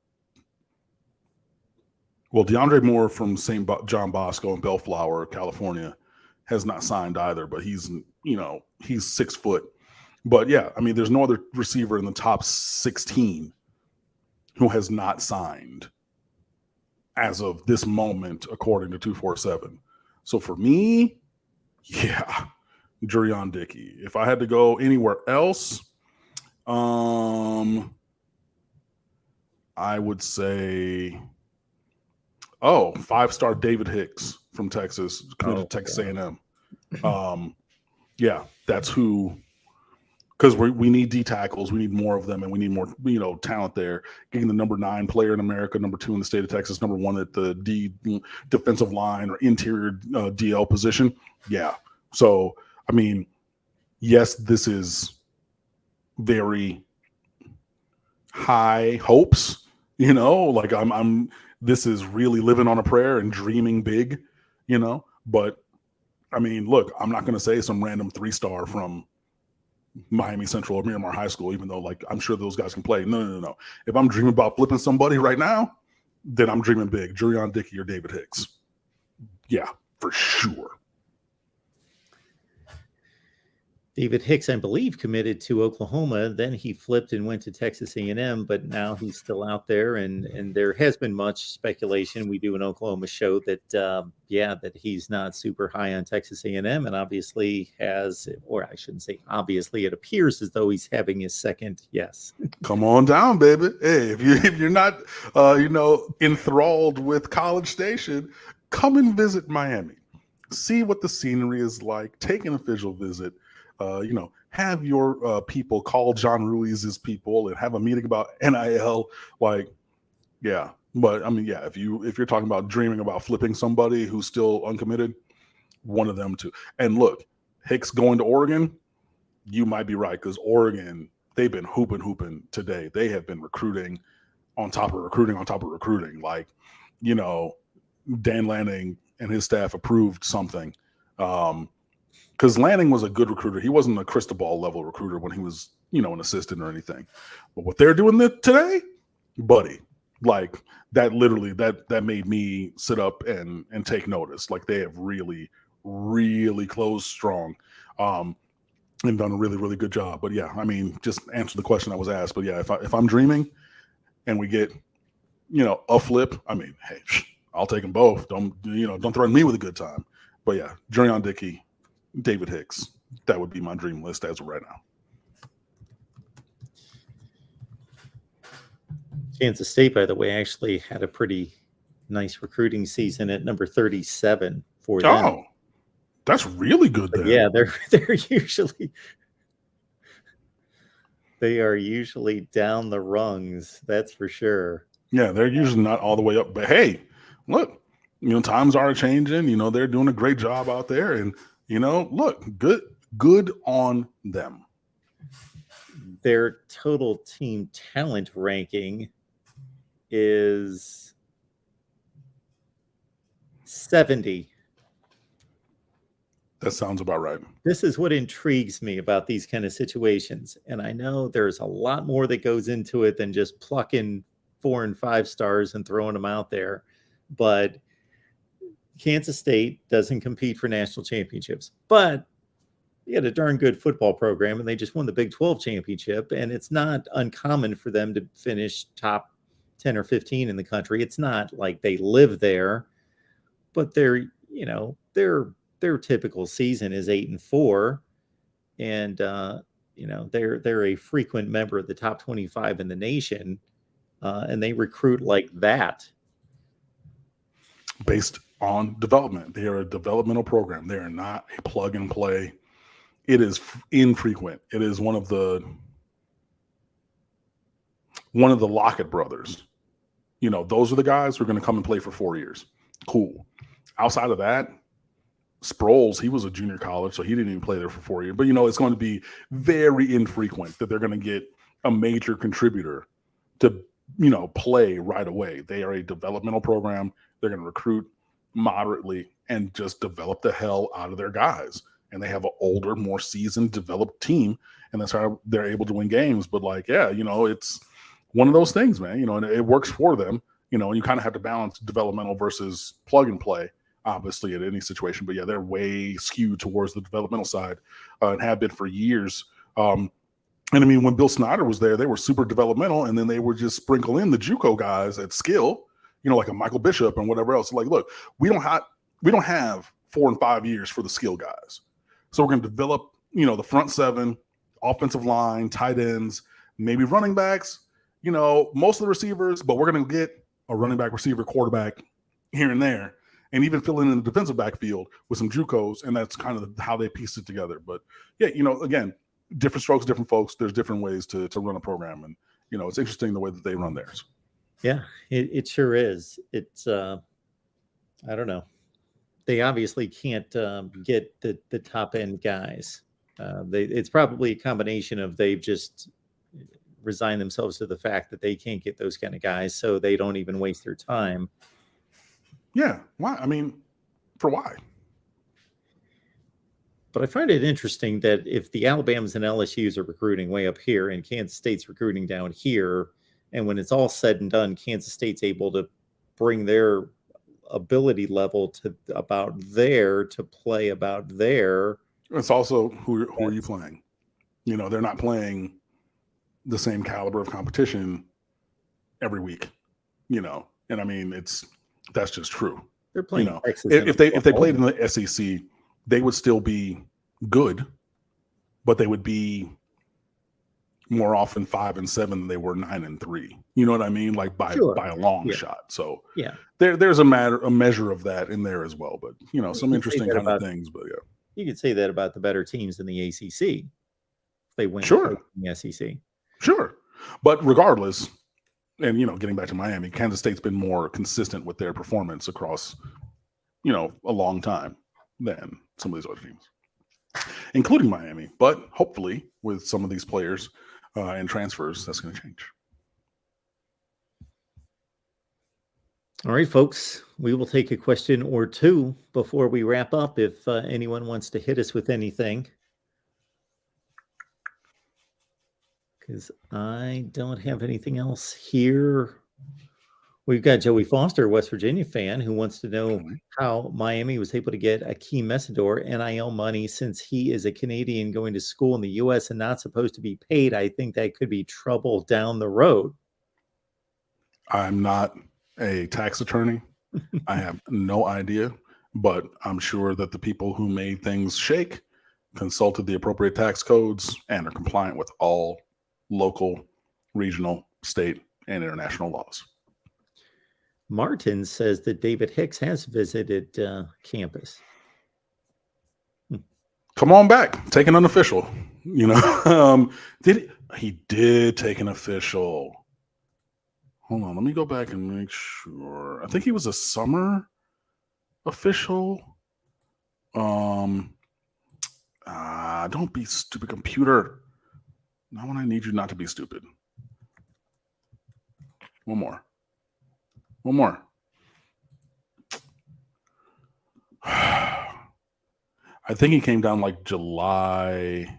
Well, DeAndre Moore from St. John Bosco in Bellflower, California, has not signed either, but he's 6 foot. But yeah, I mean, there's no other receiver in the top 16 who has not signed as of this moment, according to 247. So for me, yeah, Jurion Dickey. If I had to go anywhere else, I would say, 5-star David Hicks from Texas, committed to Texas A&M. Yeah, that's who. Because we need D tackles, we need more of them, and we need more, talent there. Getting the number 9 player in America, number 2 in the state of Texas, number 1 at the defensive line or interior DL position. Yeah. So, I mean, yes, this is very high hopes. Like this is really living on a prayer and dreaming big. But I mean, look, I'm not going to say some random 3-star from Miami Central or Miramar High School, even though I'm sure those guys can play. No. If I'm dreaming about flipping somebody right now, then I'm dreaming big. Jurion Dickey or David Hicks. Yeah, for sure. David Hicks, I believe, committed to Oklahoma. Then he flipped and went to Texas A&M, but now he's still out there. And there has been much speculation. We do an Oklahoma show that, that he's not super high on Texas A&M, and obviously has, or I shouldn't say obviously, it appears as though he's having his second yes. Come on down, baby. Hey, if you're not, enthralled with College Station, come and visit Miami. See what the scenery is like. Take an official visit. Have your people call John Ruiz's people and have a meeting about NIL. Yeah. But I mean, yeah, if you're talking about dreaming about flipping somebody who's still uncommitted, one of them too. And look, Hicks going to Oregon, you might be right, because Oregon, they've been hooping today. They have been recruiting on top of recruiting on top of recruiting. Dan Lanning and his staff approved something. Because Lanning was a good recruiter. He wasn't a Cristobal level recruiter when he was, an assistant or anything. But what they're doing today, buddy, that literally, that made me sit up and take notice. They have really, really closed strong and done a really, really good job. But yeah, I mean, just answer the question I was asked. But yeah, if I'm dreaming and we get, a flip, I mean, hey, I'll take them both. Don't threaten me with a good time. But yeah, Jurion Dickey, David Hicks, that would be my dream list as of right now. Kansas State, by the way, actually had a pretty nice recruiting season at number 37 for them. Oh, that's really good then. Yeah, they are usually down the rungs, that's for sure. Yeah, they're usually not all the way up. But hey, look, times are changing. They're doing a great job out there. And look, good on them. Their total team talent ranking is 70. That sounds about right. This is what intrigues me about these kind of situations. And I know there's a lot more that goes into it than just plucking 4 and 5 stars and throwing them out there. But Kansas State doesn't compete for national championships, but they had a darn good football program, and they just won the Big 12 championship. And it's not uncommon for them to finish top 10 or 15 in the country. It's not like they live there, but their typical season is 8-4, and they're a frequent member of the top 25 in the nation, and they recruit like that. Based on development, they are a developmental program. They are not a plug and play. It is infrequent. It is one of the Lockett brothers. Those are the guys who are going to come and play for 4 years. Cool. Outside of that, Sproles, he was a junior college, so he didn't even play there for 4 years. But, it's going to be very infrequent that they're going to get a major contributor to, play right away. They are a developmental program. They're going to recruit moderately and just develop the hell out of their guys. And they have an older, more seasoned, developed team, and that's how they're able to win games. But it's one of those things, man. And it works for them. And you kind of have to balance developmental versus plug and play, obviously, at any situation. But yeah, they're way skewed towards the developmental side, and have been for years. And I mean, when Bill Snyder was there, they were super developmental, and then they would just sprinkle in the JUCO guys at skill, like a Michael Bishop and whatever else. Like, look, we don't have 4 and 5 years for the skill guys. So we're going to develop, the front seven, offensive line, tight ends, maybe running backs, most of the receivers, but we're going to get a running back, receiver, quarterback here and there, and even fill in the defensive backfield with some JUCOs, and that's kind of how they piece it together. But yeah, again, different strokes, different folks. There's different ways to run a program, and it's interesting the way that they run theirs. Yeah, it sure is. It's I don't know. They obviously can't get the top end guys. It's probably a combination of they've just resigned themselves to the fact that they can't get those kind of guys, so they don't even waste their time. Yeah, why? I mean, for why? But I find it interesting that if the Alabamas and LSUs are recruiting way up here and Kansas State's recruiting down here, and when it's all said and done, Kansas State's able to bring their ability level to about there to play about there. It's also who are you playing? They're not playing the same caliber of competition every week, and I mean, that's just true. They're playing if they played in the SEC, they would still be good, but they would be more often 5 and 7 than they were 9 and 3. You know what I mean? Like by a long shot. So yeah, there's a measure of that in there as well. But some interesting kind of things. But yeah, you could say that about the better teams in the ACC. They win in the SEC. Sure, but regardless, and getting back to Miami, Kansas State's been more consistent with their performance across a long time than some of these other teams, including Miami. But hopefully, with some of these players and transfers, that's going to change. All right, folks, we will take a question or two before we wrap up if anyone wants to hit us with anything. Because I don't have anything else here. We've got Joey Foster, West Virginia fan, who wants to know how Miami was able to get Akeem Messidor NIL money since he is a Canadian going to school in the U.S. and not supposed to be paid. I think that could be trouble down the road. I'm not a tax attorney. I have no idea, but I'm sure that the people who made things shake consulted the appropriate tax codes and are compliant with all local, regional, state, and international laws. Martin says that David Hicks has visited campus. Come on back. Take an unofficial. He did take an official. Hold on. Let me go back and make sure. I think he was a summer official. Don't be stupid, computer. Not when I need you not to be stupid. One more. I think he came down like July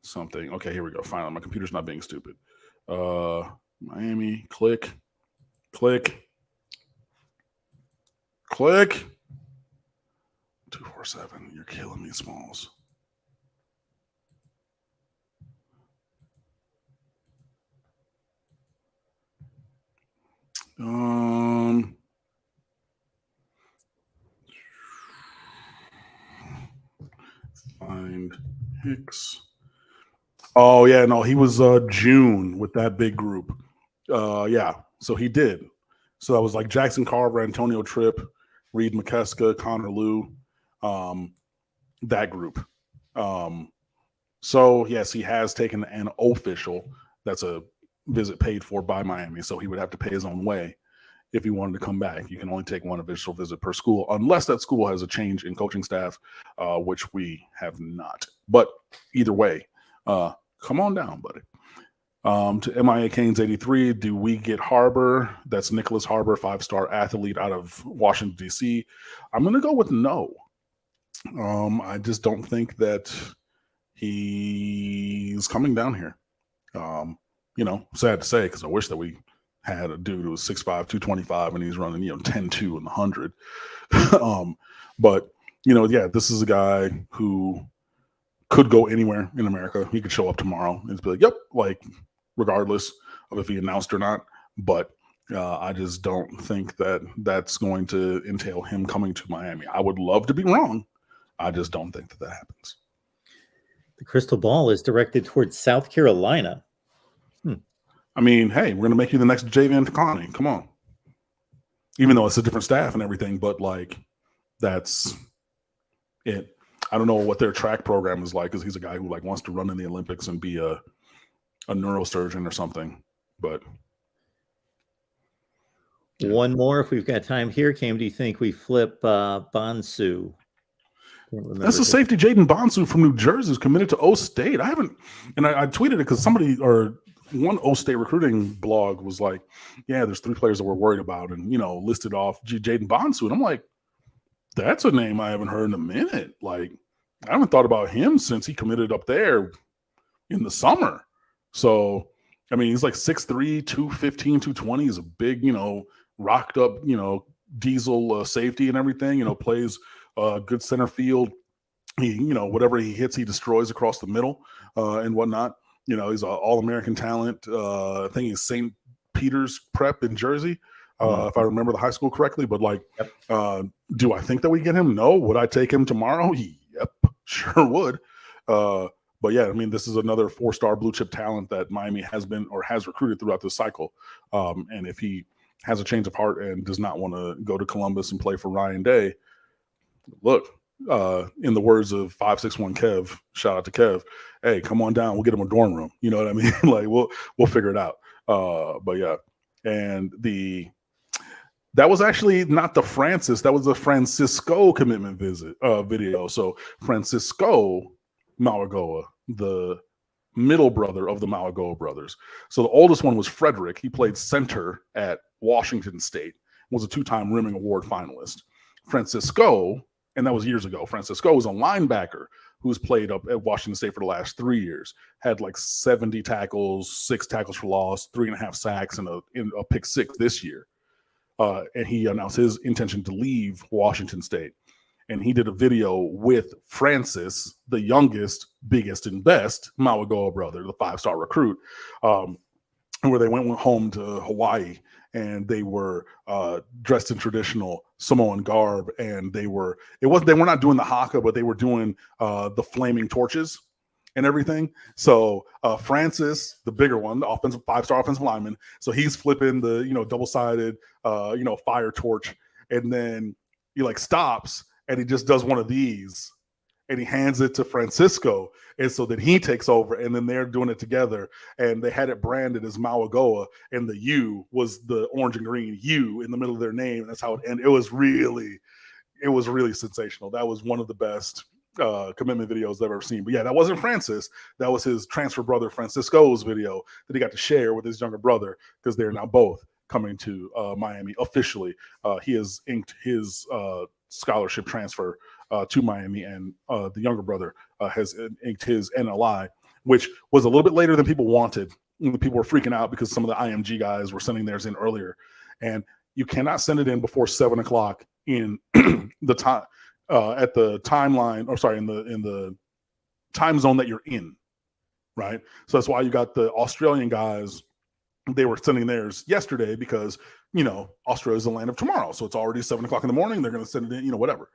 something. Okay, here we go. Finally, my computer's not being stupid. Miami, click. 247. You're killing me, Smalls. Find Hicks. Oh yeah, no, he was June with that big group. Yeah, so he did. So that was like Jackson Carver, Antonio Tripp, Reed McKeska, Connor Liu, that group. So yes, he has taken an official. That's a visit paid for by Miami, so he would have to pay his own way if he wanted to come back. You can only take one official visit per school, unless that school has a change in coaching staff, which we have not. But either way, come on down, buddy. To MIA Canes 83, do we get Harbor? That's Nicholas Harbor, 5-star athlete out of Washington, D.C. I'm going to go with no. I just don't think that he's coming down here. Sad to say, because I wish that we had a dude who was 6'5", 225, and he's running, 10-2 in the 100. But, this is a guy who could go anywhere in America. He could show up tomorrow and be like, yep, like, regardless of if he announced or not. But I just don't think that that's going to entail him coming to Miami. I would love to be wrong. I just don't think that happens. The crystal ball is directed towards South Carolina. I mean, hey, we're going to make you the next Javian Takani. Come on. Even though it's a different staff and everything, but like, that's it. I don't know what their track program is like, because he's a guy who like wants to run in the Olympics and be a neurosurgeon or something. But one more, if we've got time here, Cam. Do you think we flip Bonsu? That's a safety. Jaden Bonsu from New Jersey is committed to O State. I haven't, and I tweeted it because somebody or one O State recruiting blog was like, yeah, there's 3 players that we're worried about, and listed off Jaden Bonsu, and I'm like, that's a name I haven't heard in a minute. Like, I haven't thought about him since he committed up there in the summer. So, I mean, he's like 6'3", 215, 220. He's a big, rocked up, diesel safety and everything. Plays good center field. He, whatever he hits, he destroys across the middle and whatnot. He's an all-American talent. I think he's St. Peter's Prep in Jersey, if I remember the high school correctly. But like, do I think that we get him? No. Would I take him tomorrow? Yep, sure would. But yeah, I mean, this is another 4-star blue chip talent that Miami has been or has recruited throughout this cycle. And if he has a change of heart and does not want to go to Columbus and play for Ryan Day, look, in the words of 561 Kev, shout out to Kev, hey, come on down, we'll get him a dorm room. You know what I mean? Like, we'll figure it out. But yeah, and that was actually not the Francis, that was the Francisco commitment video. So Francisco Mauagoa, the middle brother of the Mauagoa brothers. So the oldest one was Frederick. He played center at Washington State, was a 2-time Rimming Award finalist. Francisco, and that was years ago, Francisco was a linebacker who's played up at Washington State for the last 3 years, had like 70 tackles, 6 tackles for loss, 3.5 sacks, and a pick 6 this year. And he announced his intention to leave Washington State. And he did a video with Francis, the youngest, biggest, and best Mauagoa brother, the 5-star recruit, where they went home to Hawaii, and they were dressed in traditional Samoan garb, and they were not doing the haka, but they were doing the flaming torches and everything. So Francis, the bigger one, the 5-star offensive lineman, so he's flipping the double-sided fire torch, and then he like stops and he just does one of these and he hands it to Francisco. And so then he takes over, and then they're doing it together, and they had it branded as Mauagoa, and the U was the orange and green U in the middle of their name. And that's how it ended. It was really sensational. That was one of the best commitment videos I've ever seen. But yeah, that wasn't Francis. That was his transfer brother Francisco's video that he got to share with his younger brother, because they're now both coming to Miami officially. He has inked his scholarship transfer to Miami, and the younger brother has inked his NLI, which was a little bit later than people wanted. People were freaking out because some of the IMG guys were sending theirs in earlier, and you cannot send it in before 7 o'clock in the time at the timeline, or sorry, in the time zone that you're in, right? So that's why you got the Australian guys. They were sending theirs yesterday because, you know, Australia is the land of tomorrow, so it's already 7 o'clock in the morning. They're going to send it in, you know, whatever.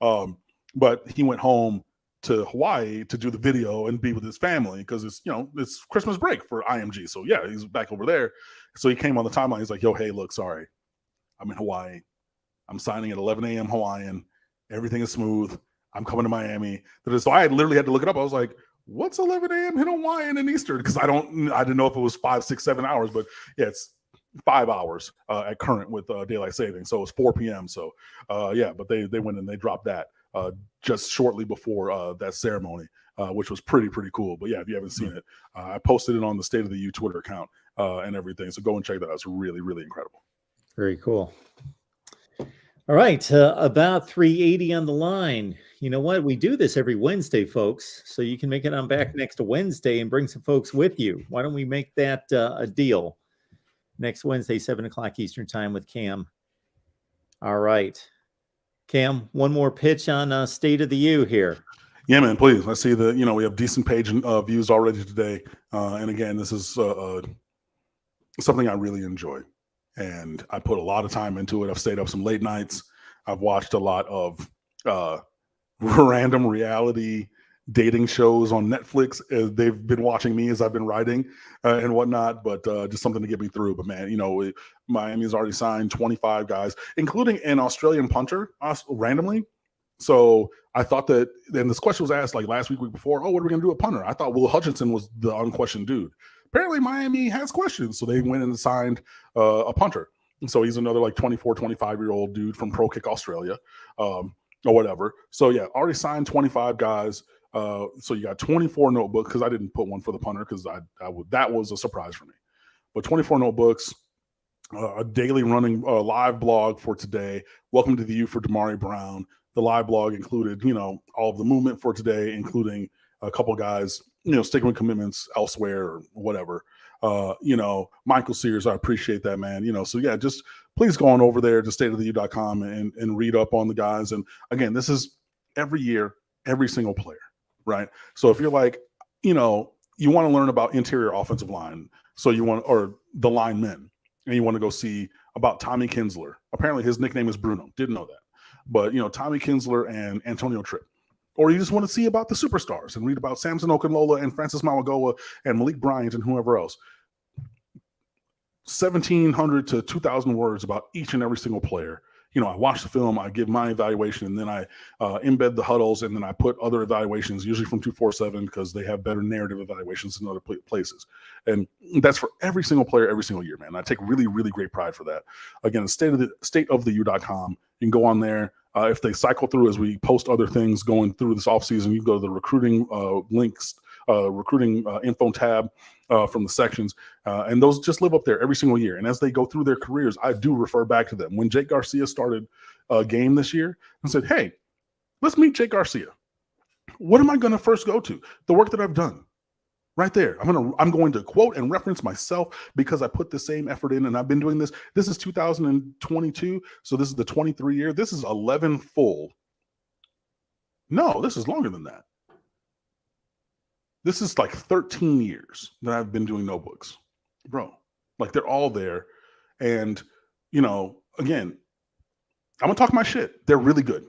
But he went home to Hawaii to do the video and be with his family because it's, you know, it's Christmas break for IMG. So yeah, he's back over there. So he came on the timeline. He's like, yo, hey, look, sorry, I'm in Hawaii. I'm signing at 11 a.m. Hawaiian. Everything is smooth. I'm coming to Miami. So I literally had to look it up. I was like, what's 11 a.m. in Hawaiian and Eastern? Because I didn't know if it was 5, 6, 7 hours, but yeah, it's 5 hours at current with daylight saving. So it's 4 p.m. So yeah, but they went and they dropped that just shortly before that ceremony, which was pretty cool. But yeah, if you haven't seen it, I posted it on the State of the U Twitter account and everything. So go and check that out. It's really incredible. Very cool. All right, about 380 on the line. You know what? We do this every Wednesday, folks, so you can make it on back next Wednesday and bring some folks with you. Why don't we make that a deal? Next Wednesday, 7 o'clock Eastern time with Cam. All right. Cam, one more pitch on State of the U here. Yeah, man, please. I see that, you know, we have decent page views already today. And again, this is something I really enjoy. And I put a lot of time into it. I've stayed up some late nights. I've watched a lot of random reality dating shows on Netflix. They've been watching me as I've been writing and whatnot, but just something to get me through. But man, you know, Miami's already signed 25 guys, including an Australian punter randomly. So I thought that, and this question was asked like last week before, oh, what are we going to do with punter? I thought Will Hutchinson was the unquestioned dude. Apparently Miami has questions. So they went and signed a punter. And so he's another like 24, 25-year-old dude from Pro Kick Australia or whatever. So yeah, already signed 25 guys. So you got 24 notebooks, because I didn't put one for the punter because that was a surprise for me. But 24 notebooks, a daily running live blog for today. Welcome to the U for Damari Brown. The live blog included, you know, all of the movement for today, including a couple guys, you know, sticking with commitments elsewhere or whatever. You know, Michael Sears, I appreciate that, man. You know, so yeah, just please go on over there to stateoftheu.com and read up on the guys. And again, this is every year, every single player, right? So if you're like, you know, you want to learn about interior offensive line, so you want, or the linemen, and you want to go see about Tommy Kinsler. Apparently his nickname is Bruno. Didn't know that. But, you know, Tommy Kinsler and Antonio Tripp. Or you just want to see about the superstars and read about Samson Okunlola and Francis Mauigoa and Malik Bryant and whoever else. 1,700 to 2,000 words about each and every single player. You know, I watch the film, I give my evaluation, and then I embed the huddles, and then I put other evaluations, usually from 247, because they have better narrative evaluations than other places. And that's for every single player, every single year, man. I take really great pride for that. Again, stateoftheu.com. You can go on there. If they cycle through as we post other things going through this offseason, you can go to the recruiting links, recruiting info tab from the sections. And those just live up there every single year. And as they go through their careers, I do refer back to them. When Jake Garcia started a game this year, I said, hey, let's meet Jake Garcia. What am I going to first go to? The work that I've done. Right there. I'm going to quote and reference myself because I put the same effort in, and I've been doing this. This is 2022, so this is the 23 year. This is 11 full. No, this is longer than that. This is like 13 years that I've been doing notebooks, bro. Like they're all there, and you know, again, I'm gonna talk my shit. They're really good,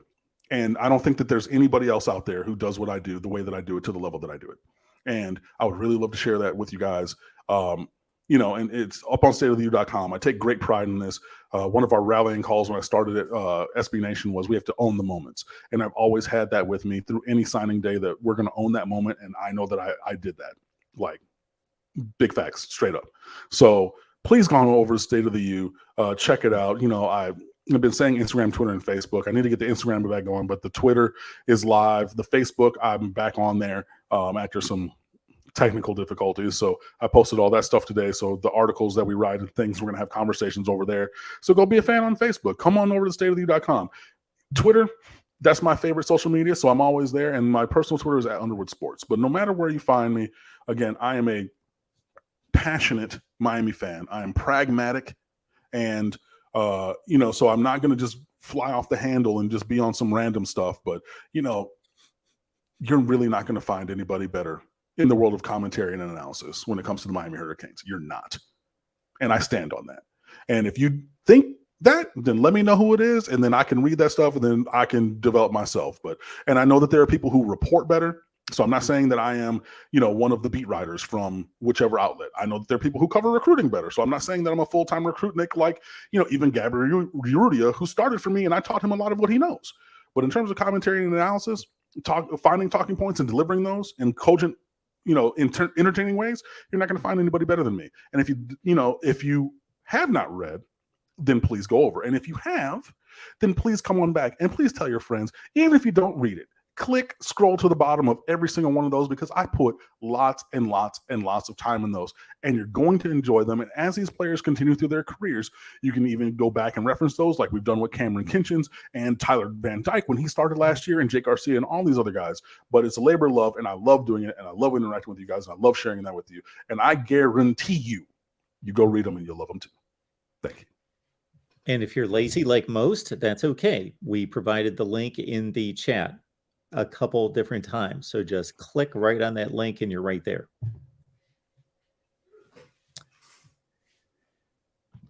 and I don't think that there's anybody else out there who does what I do the way that I do it to the level that I do it. And I would really love to share that with you guys. You know, and it's up on stateoftheu.com. I take great pride in this. One of our rallying calls when I started at SB Nation was we have to own the moments. And I've always had that with me through any signing day, that we're going to own that moment. And I know that I did that. Like, big facts, straight up. So please go on over to State of the U. Check it out. You know, I've been saying Instagram, Twitter, and Facebook. I need to get the Instagram back going, but the Twitter is live. The Facebook, I'm back on there after some technical difficulties. So I posted all that stuff today. So the articles that we write and things, we're going to have conversations over there. So go be a fan on Facebook. Come on over to stateoftheu.com. Twitter, that's my favorite social media, so I'm always there. And my personal Twitter is at Underwood Sports. But no matter where you find me, again, I am a passionate Miami fan. I am pragmatic, and so I'm not going to just fly off the handle and just be on some random stuff. But you're really not going to find anybody better in the world of commentary and analysis when it comes to the Miami Hurricanes. You're not, and I stand on that. And if you think that, then let me know who it is, and then I can read that stuff, and then I can develop myself. And I know that there are people who report better, so I'm not saying that I am, one of the beat writers from whichever outlet. I know that there are people who cover recruiting better, so I'm not saying that I'm a full-time recruitnik like, even Gabriel Urrutia, who started for me, and I taught him a lot of what he knows. But in terms of commentary and analysis, finding talking points and delivering those in cogent, entertaining ways, you're not going to find anybody better than me. And if you have not read, then please go over. And if you have, then please come on back and please tell your friends, even if you don't read it, scroll to the bottom of every single one of those, because I put lots and lots and lots of time in those, and you're going to enjoy them. And as these players continue through their careers, you can even go back and reference those, like we've done with Cameron Kinchins and Tyler Van Dyke when he started last year, and Jake Garcia and all these other guys. But it's a labor of love, and I love doing it, and I love interacting with you guys, and I love sharing that with you. And I guarantee you go read them and you'll love them too. Thank you. And if you're lazy like most, that's okay. We provided the link in the chat a couple different times. So just click right on that link and you're right there.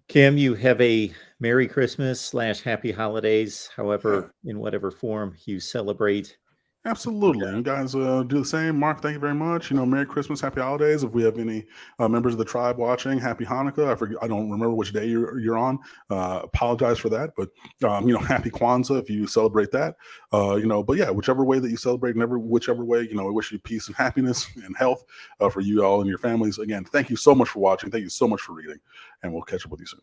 Kim, you have a Merry Christmas / Happy Holidays, however, in whatever form you celebrate. Absolutely. You guys do the same. Mark, thank you very much. Merry Christmas, Happy Holidays. If we have any members of the tribe watching, Happy Hanukkah. I don't remember which day you're on. Apologize for that. But, Happy Kwanzaa if you celebrate that. But yeah, whichever way that you celebrate, whichever way, I wish you peace and happiness and health for you all and your families. Again, thank you so much for watching. Thank you so much for reading. And we'll catch up with you soon.